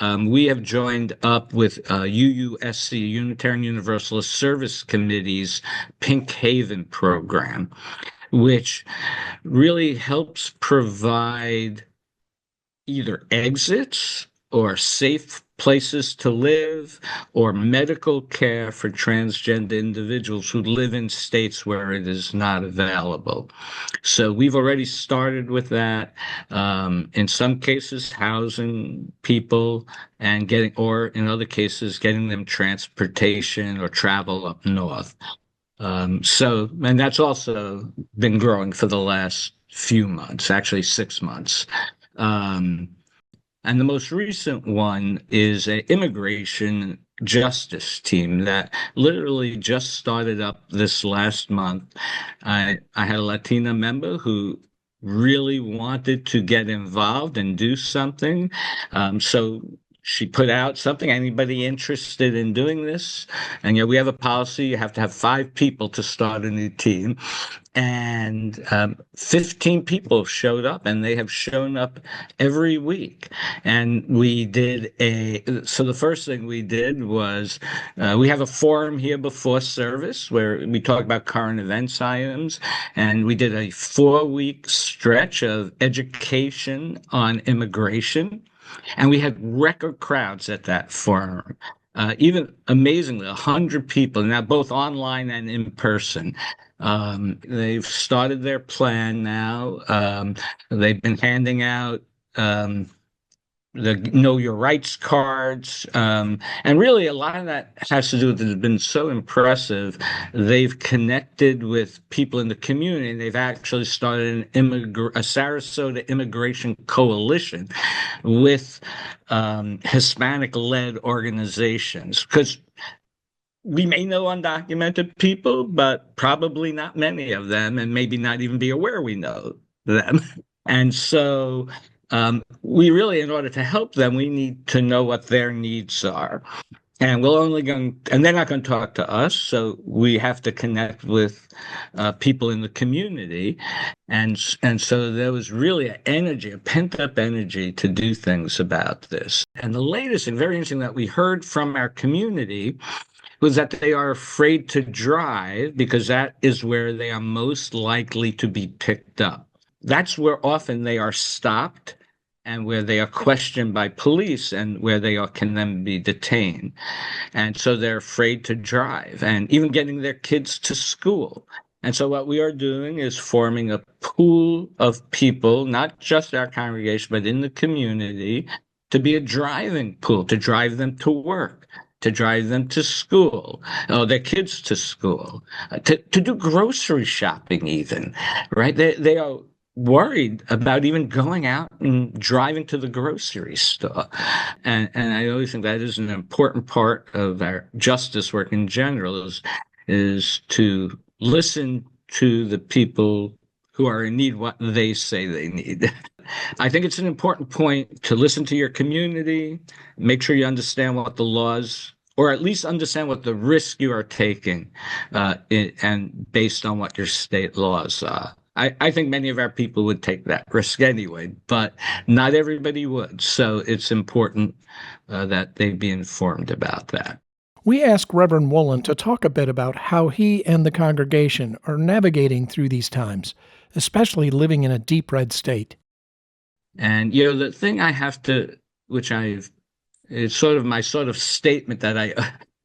we have joined up with UUSC, Unitarian Universalist Service Committee's Pink Haven program, which really helps provide either exits or safe places to live or medical care for transgender individuals who live in states where it is not available. So we've already started with that. In some cases, housing people and or in other cases, getting them transportation or travel up north. And that's also been growing for the last few months, actually 6 months. And the most recent one is an immigration justice team that literally just started up this last month. I had a Latina member who really wanted to get involved and do something. So she put out something, anybody interested in doing this? And we have a policy, you have to have 5 people to start a new team. And 15 people showed up, and they have shown up every week. And so the first thing we did was we have a forum here before service where we talk about current events items. And we did a 4-week stretch of education on immigration. And we had record crowds at that forum. Even amazingly, 100 people, now both online and in person. They've started their plan now. They've been handing out the Know Your Rights cards. And really, a lot of that has to do with it has been so impressive. They've connected with people in the community, and they've actually started a Sarasota Immigration Coalition with Hispanic-led organizations. Because we may know undocumented people, but probably not many of them, and maybe not even be aware we know them. And so we really, in order to help them, we need to know what their needs are. And they're not going to talk to us, so we have to connect with people in the community. And so there was really a pent-up energy to do things about this. And the latest and very interesting that we heard from our community was that they are afraid to drive because that is where they are most likely to be picked up. That's where often they are stopped and where they are questioned by police and where they can then be detained. And so they're afraid to drive and even getting their kids to school. And so what we are doing is forming a pool of people, not just our congregation, but in the community, to be a driving pool, to drive them to work, to drive them to school, their kids to school, to do grocery shopping even, right? They are worried about even going out and driving to the grocery store. And I always think that is an important part of our justice work in general is to listen to the people who are in need, what they say they need. I think it's an important point to listen to your community, make sure you understand what the laws, or at least understand what the risk you are taking, and based on what your state laws are. I think many of our people would take that risk anyway, but not everybody would. So it's important that they be informed about that. We asked Reverend Wolin to talk a bit about how he and the congregation are navigating through these times, especially living in a deep red state. And, the thing I have to, it's sort of my sort of statement that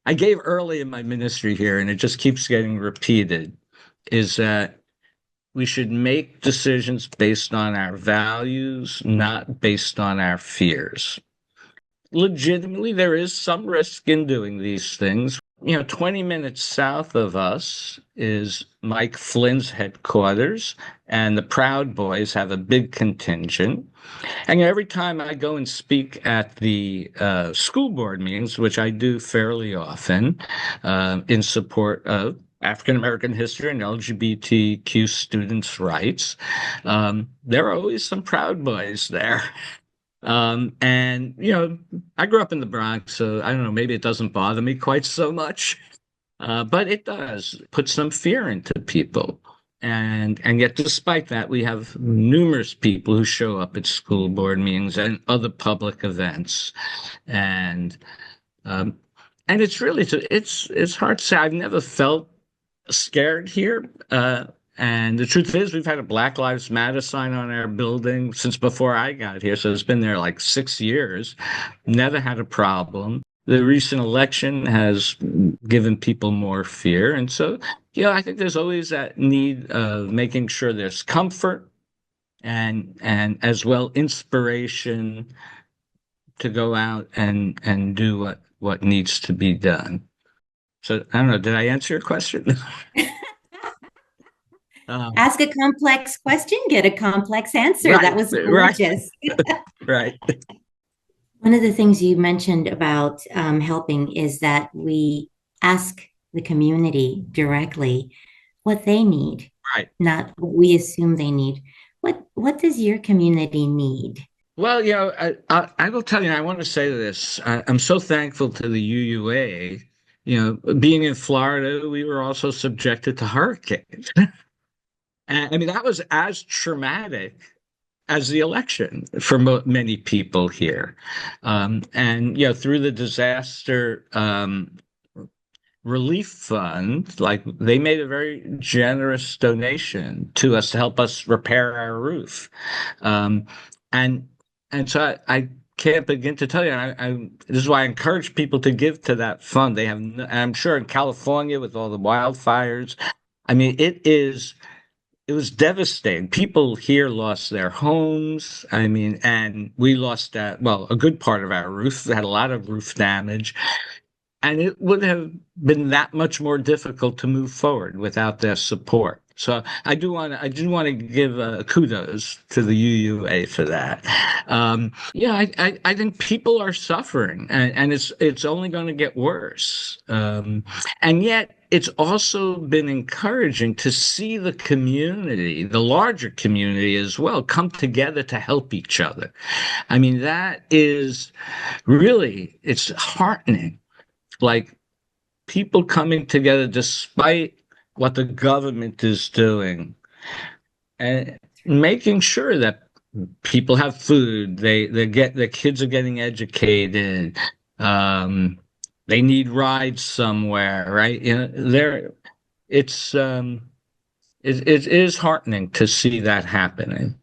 I gave early in my ministry here, and it just keeps getting repeated, is that we should make decisions based on our values, not based on our fears. Legitimately, there is some risk in doing these things. 20 minutes south of us is Mike Flynn's headquarters, and the Proud Boys have a big contingent. And every time I go and speak at the school board meetings, which I do fairly often, in support of African-American history and LGBTQ students' rights, there are always some Proud Boys there. And, I grew up in the Bronx, so I don't know, maybe it doesn't bother me quite so much, but it does put some fear into people. And yet, despite that, we have numerous people who show up at school board meetings and other public events, and it's really it's hard to say. I've never felt scared here. And the truth is, we've had a Black Lives Matter sign on our building since before I got here, so it's been there like 6 years. Never had a problem. The recent election has given people more fear. And so, I think there's always that need of making sure there's comfort and as well inspiration to go out and do what needs to be done. So I don't know, did I answer your question? Ask a complex question, get a complex answer. Right, that was gorgeous. Right. One of the things you mentioned about helping is that we ask the community directly what they need, right? Not what we assume they need. What does your community need? Well, I will tell you, I want to say this. I'm so thankful to the UUA. Being in Florida, we were also subjected to hurricanes. And I mean, that was as traumatic as the election for many people here. And, through the disaster relief fund, like they made a very generous donation to us to help us repair our roof. And so I can't begin to tell you, this is why I encourage people to give to that fund. They have, I'm sure in California with all the wildfires, I mean, it was devastating. People here lost their homes. I mean, and we lost a good part of our roof. We had a lot of roof damage. And it would have been that much more difficult to move forward without their support. So I do want to give kudos to the UUA for that. I think people are suffering, and it's only going to get worse. And yet, it's also been encouraging to see the community, the larger community as well, come together to help each other. I mean, that is really, it's heartening. Like people coming together despite what the government is doing and making sure that people have food, their kids are getting educated, they need rides somewhere, right? It is heartening to see that happening.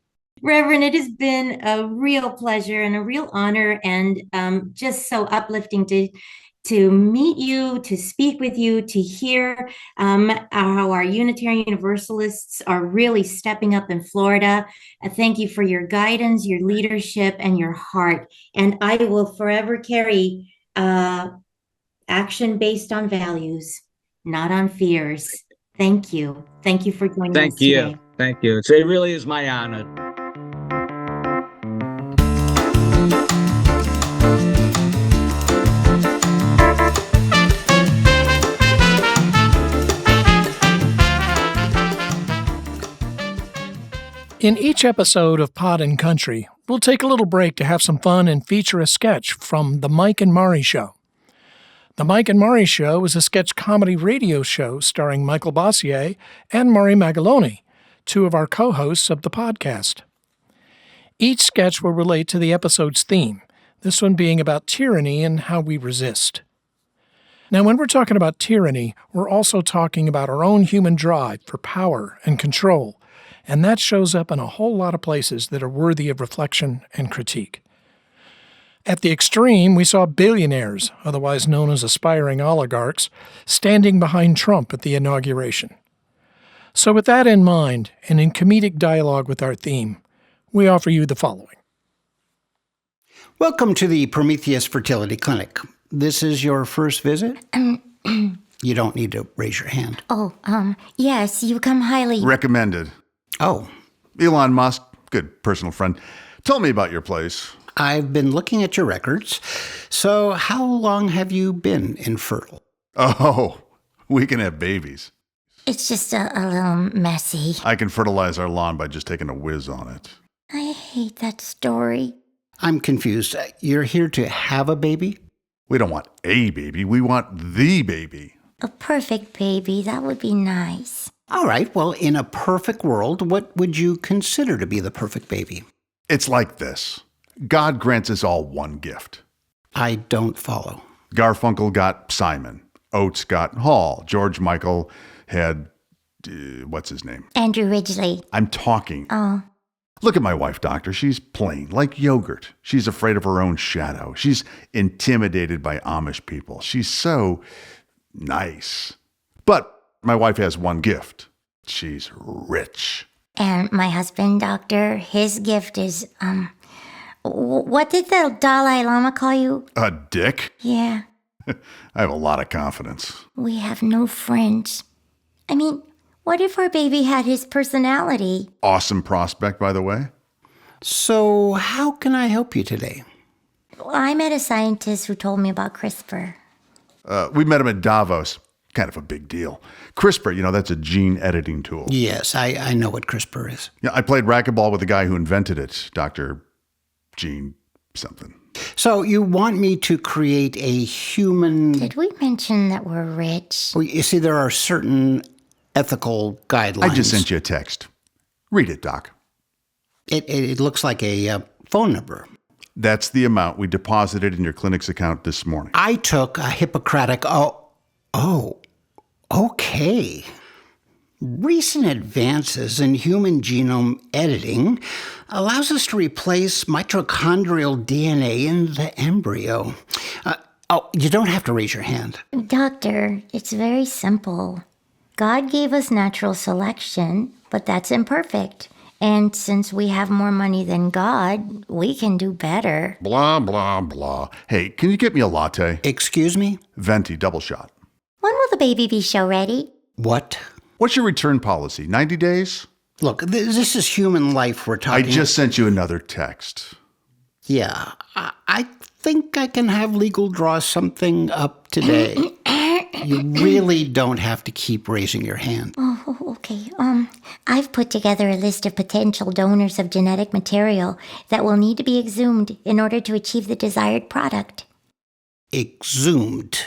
Reverend, it has been a real pleasure and a real honor, and just so uplifting to meet you, to speak with you, to hear how our Unitarian Universalists are really stepping up in Florida. Thank you for your guidance, your leadership, and your heart. And I will forever carry action based on values, not on fears. Thank you. Thank you for joining us today. Thank you. It really is my honor. In each episode of Pod and Country, we'll take a little break to have some fun and feature a sketch from The Mike and Maury Show. The Mike and Maury Show is a sketch comedy radio show starring Michael Bossier and Maury Magaloni, two of our co-hosts of the podcast. Each sketch will relate to the episode's theme, this one being about tyranny and how we resist. Now, when we're talking about tyranny, we're also talking about our own human drive for power and control, and that shows up in a whole lot of places that are worthy of reflection and critique. At the extreme, we saw billionaires, otherwise known as aspiring oligarchs, standing behind Trump at the inauguration. So with that in mind, and in comedic dialogue with our theme, we offer you the following. Welcome to the Prometheus Fertility Clinic. This is your first visit? You don't need to raise your hand. Yes, you come highly recommended. Oh. Elon Musk, good personal friend, told me about your place. I've been looking at your records. So how long have you been infertile? Oh, we can have babies. It's just a little messy. I can fertilize our lawn by just taking a whiz on it. I hate that story. I'm confused. You're here to have a baby? We don't want a baby. We want the baby. A perfect baby, that would be nice. All right, well, in a perfect world, what would you consider to be the perfect baby? It's like this. God grants us all one gift. I don't follow. Garfunkel got Simon. Oates got Hall. George Michael had, what's his name? Andrew Ridgeley. I'm talking. Oh. Look at my wife, Doctor. She's plain, like yogurt. She's afraid of her own shadow. She's intimidated by Amish people. She's so nice. But my wife has one gift. She's rich. And my husband, Doctor, his gift is, what did the Dalai Lama call you? A dick? Yeah. I have a lot of confidence. We have no friends. I mean, what if our baby had his personality? Awesome prospect, by the way. So how can I help you today? Well, I met a scientist who told me about CRISPR. We met him at Davos. Kind of a big deal. CRISPR, that's a gene editing tool. Yes, I know what CRISPR is. Yeah, I played racquetball with the guy who invented it, Dr. Gene something. So you want me to create a human... Did we mention that we're rich? Well, you see, there are certain ethical guidelines. I just sent you a text. Read it, Doc. It looks like a phone number. That's the amount we deposited in your clinic's account this morning. I took a Hippocratic... Oh, okay. Recent advances in human genome editing allows us to replace mitochondrial DNA in the embryo. You don't have to raise your hand. Doctor, it's very simple. God gave us natural selection, but that's imperfect. And since we have more money than God, we can do better. Blah, blah, blah. Hey, can you get me a latte? Excuse me? Venti, double shot. When will the baby be show ready? What? What's your return policy? 90 days? Look, this is human life we're talking... I just sent you another text. Yeah, I think I can have legal draw something up today. You really don't have to keep raising your hand. Oh, okay. I've put together a list of potential donors of genetic material that will need to be exhumed in order to achieve the desired product. Exhumed,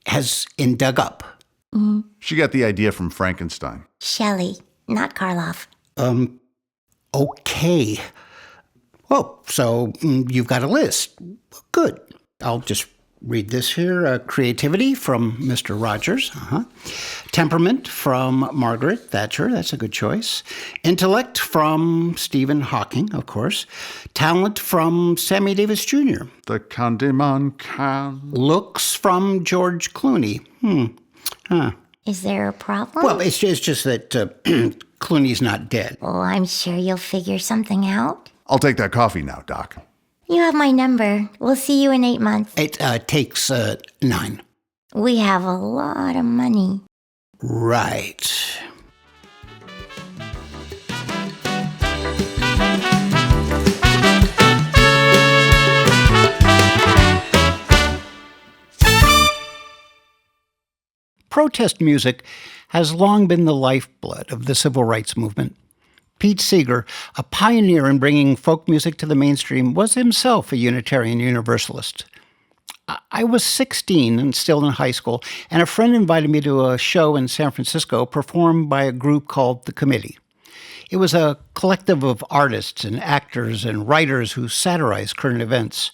as in dug up. She got the idea from Frankenstein. Shelley, not Karloff. Okay. Well, so you've got a list. Good. I'll just read this here. Creativity from Mr. Rogers. Temperament from Margaret Thatcher. That's a good choice. Intellect from Stephen Hawking, of course. Talent from Sammy Davis Jr. The Candyman can. Looks from George Clooney. Is there a problem? Well, it's just that Clooney's not dead. Oh, I'm sure you'll figure something out. I'll take that coffee now, Doc. You have my number. We'll see you in 8 months. It takes 9. We have a lot of money. Right. Protest music has long been the lifeblood of the civil rights movement. Pete Seeger, a pioneer in bringing folk music to the mainstream, was himself a Unitarian Universalist. I was 16 and still in high school, and a friend invited me to a show in San Francisco performed by a group called The Committee. It was a collective of artists and actors and writers who satirized current events.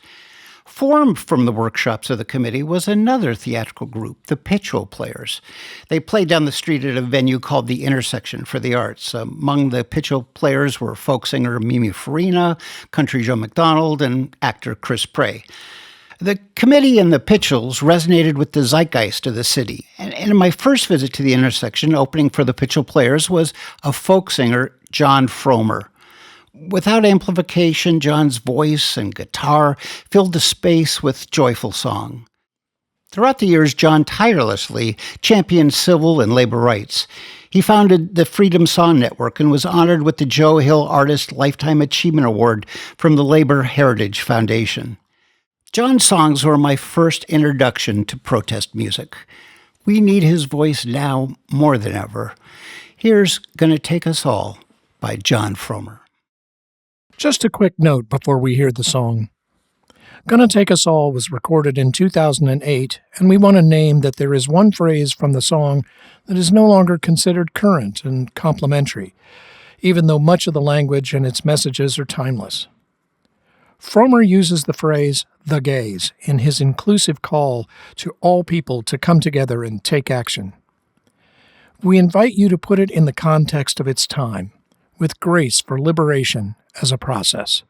Formed from the workshops of the committee was another theatrical group, the Pitchell Players. They played down the street at a venue called the Intersection for the Arts. Among the Pitchell Players were folk singer Mimi Farina, country Joe McDonald, and actor Chris Prey. The committee and the Pitchells resonated with the zeitgeist of the city. And in my first visit to the Intersection, opening for the Pitchell Players was a folk singer, Jon Fromer. Without amplification, John's voice and guitar filled the space with joyful song. Throughout the years, John tirelessly championed civil and labor rights. He founded the Freedom Song Network and was honored with the Joe Hill Artist Lifetime Achievement Award from the Labor Heritage Foundation. John's songs were my first introduction to protest music. We need his voice now more than ever. Here's Gonna Take Us All by Jon Fromer. Just a quick note before we hear the song. Gonna Take Us All was recorded in 2008, and we want to name that there is one phrase from the song that is no longer considered current and complimentary, even though much of the language and its messages are timeless. Fromer uses the phrase, the gays, in his inclusive call to all people to come together and take action. We invite you to put it in the context of its time, with grace for liberation as a process.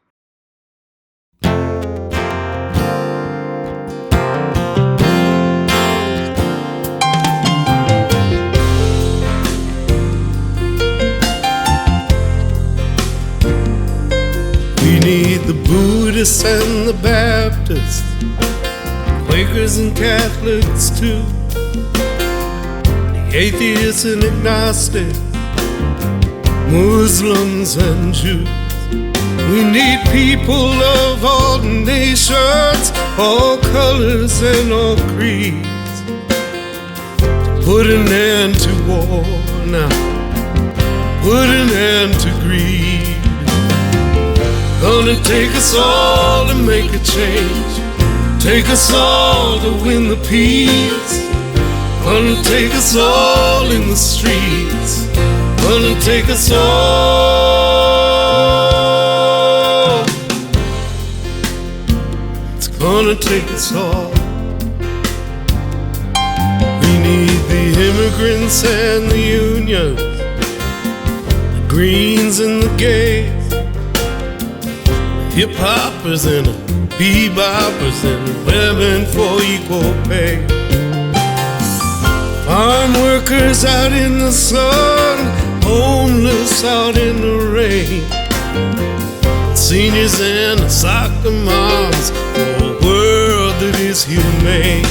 We need the Buddhists and the Baptists, Quakers and Catholics too, the atheists and agnostics, Muslims and Jews. We need people of all nations, all colors and all creeds, to put an end to war now, put an end to greed. Gonna take us all to make a change, take us all to win the peace. Gonna take us all in the streets, gonna take us all. It's gonna take us all. We need the immigrants and the unions, the Greens and the gays, hip-hoppers and beboppers and women for equal pay. Farm workers out in the sun, homeless out in the rain, seniors and the soccer moms for a world that is humane.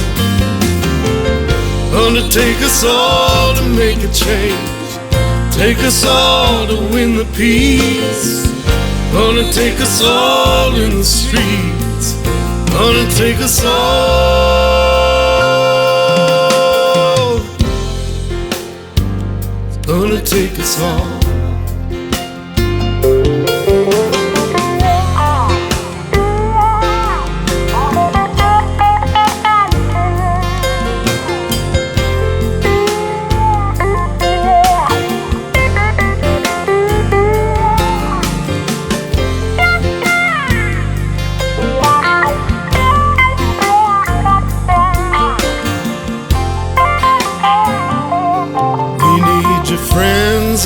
Gonna take us all to make a change, take us all to win the peace. Gonna take us all in the streets, gonna take us all, it's gonna take us all.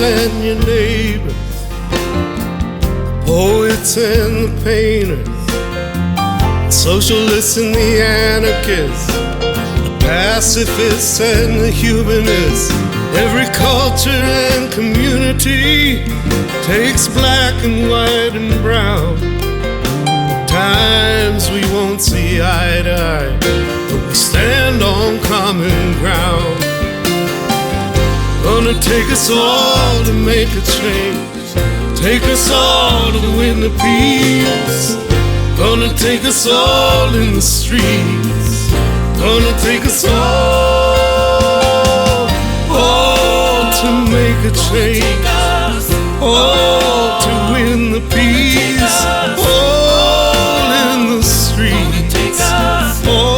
And your neighbors, poets and the painters, the socialists and the anarchists, the pacifists and the humanists. Every culture and community takes black and white and brown. At times we won't see eye to eye, but we stand on common ground. Gonna take us all to make a change, take us all to win the peace. Gonna take us all in the streets, gonna take us all to make a change, all to win the peace, all in the streets, all.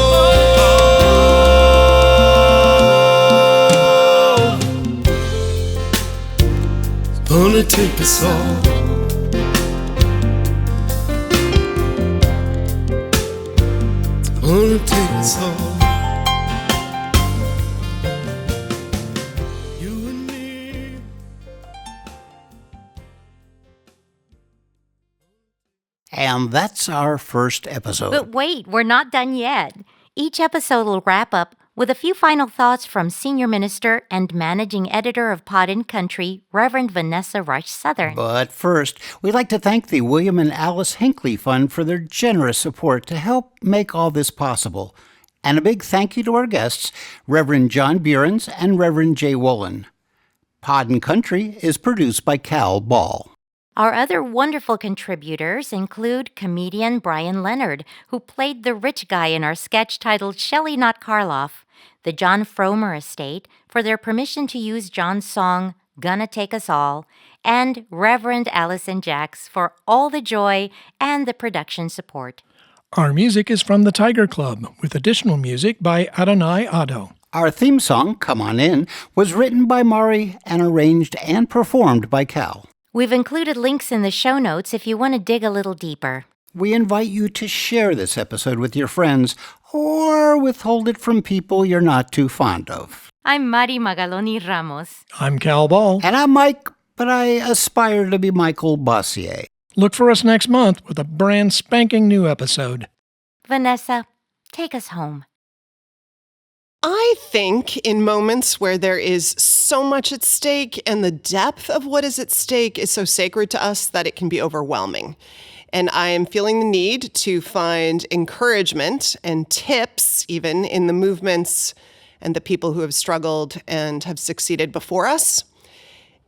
Gonna take us all. It's gonna take us all. You and me. And that's our first episode. But wait, we're not done yet. Each episode will wrap up with a few final thoughts from Senior Minister and Managing Editor of Pod and Country, Reverend Vanessa Rush Southern. But first, we'd like to thank the William and Alice Hinckley Fund for their generous support to help make all this possible. And a big thank you to our guests, Reverend Jon Buehrens and Reverend Jay Wolin. Pod and Country is produced by Cal Ball. Our other wonderful contributors include comedian Brian Leonard, who played the rich guy in our sketch titled Shelley Not Karloff, the Jon Fromer Estate for their permission to use Jon's song Gonna Take Us All, and Reverend Allison Jacks for all the joy and the production support. Our music is from the Tiger Club, with additional music by Adonai Ado. Our theme song, Come On In, was written by Mari and arranged and performed by Cal. We've included links in the show notes if you want to dig a little deeper. We invite you to share this episode with your friends or withhold it from people you're not too fond of. I'm Mari Magaloni Ramos. I'm Cal Ball. And I'm Mike, but I aspire to be Michael Bossier. Look for us next month with a brand spanking new episode. Vanessa, take us home. I think in moments where there is so much at stake and the depth of what is at stake is so sacred to us that it can be overwhelming. And I am feeling the need to find encouragement and tips, even in the movements and the people who have struggled and have succeeded before us,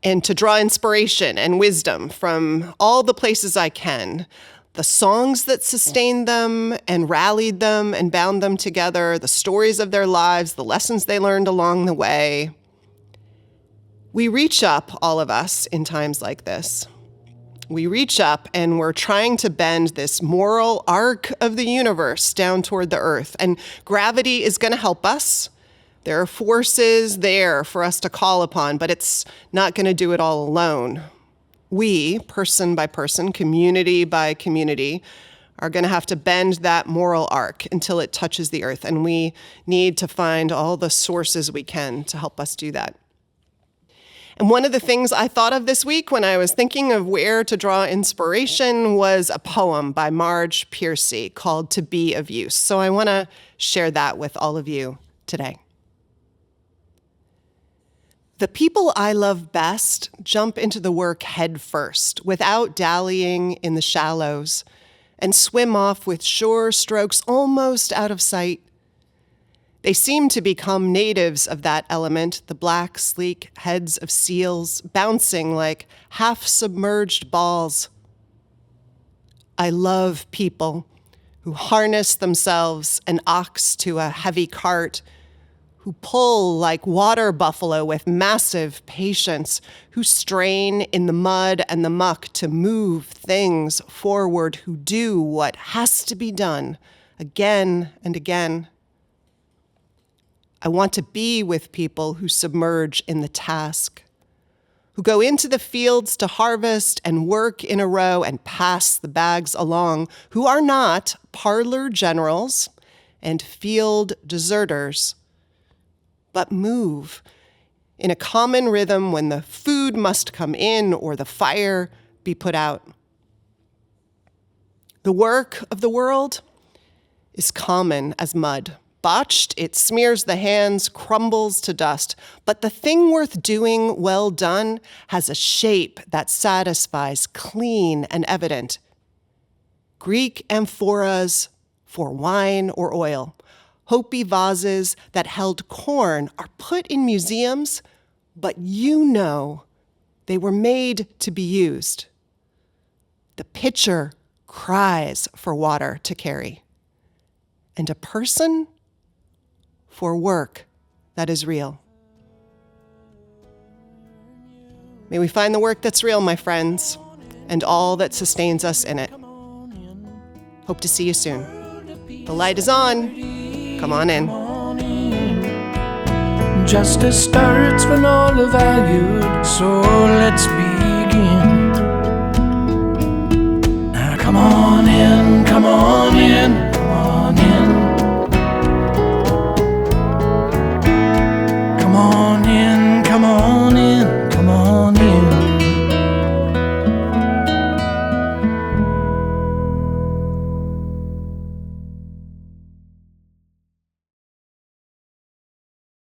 and to draw inspiration and wisdom from all the places I can. The songs that sustained them and rallied them and bound them together, the stories of their lives, the lessons they learned along the way. We reach up, all of us, in times like this. We reach up and we're trying to bend this moral arc of the universe down toward the earth. And gravity is going to help us. There are forces there for us to call upon, but it's not going to do it all alone. We, person by person, community by community, are going to have to bend that moral arc until it touches the earth. And we need to find all the sources we can to help us do that. And one of the things I thought of this week when I was thinking of where to draw inspiration was a poem by Marge Piercy called To Be of Use. So I want to share that with all of you today. The people I love best jump into the work head first, without dallying in the shallows, and swim off with sure strokes almost out of sight. They seem to become natives of that element, the black, sleek heads of seals, bouncing like half-submerged balls. I love people who harness themselves an ox to a heavy cart, who pull like water buffalo with massive patience, who strain in the mud and the muck to move things forward, who do what has to be done again and again. I want to be with people who submerge in the task, who go into the fields to harvest and work in a row and pass the bags along, who are not parlor generals and field deserters, but move in a common rhythm when the food must come in or the fire be put out. The work of the world is common as mud. Botched, it smears the hands, crumbles to dust. But the thing worth doing well done has a shape that satisfies, clean and evident. Greek amphoras for wine or oil, Hopi vases that held corn are put in museums, but you know they were made to be used. The pitcher cries for water to carry, and a person for work that is real. May we find the work that's real, my friends, and all that sustains us in it. Hope to see you soon. The light is on. Come on in. Justice starts when all are valued, so let's be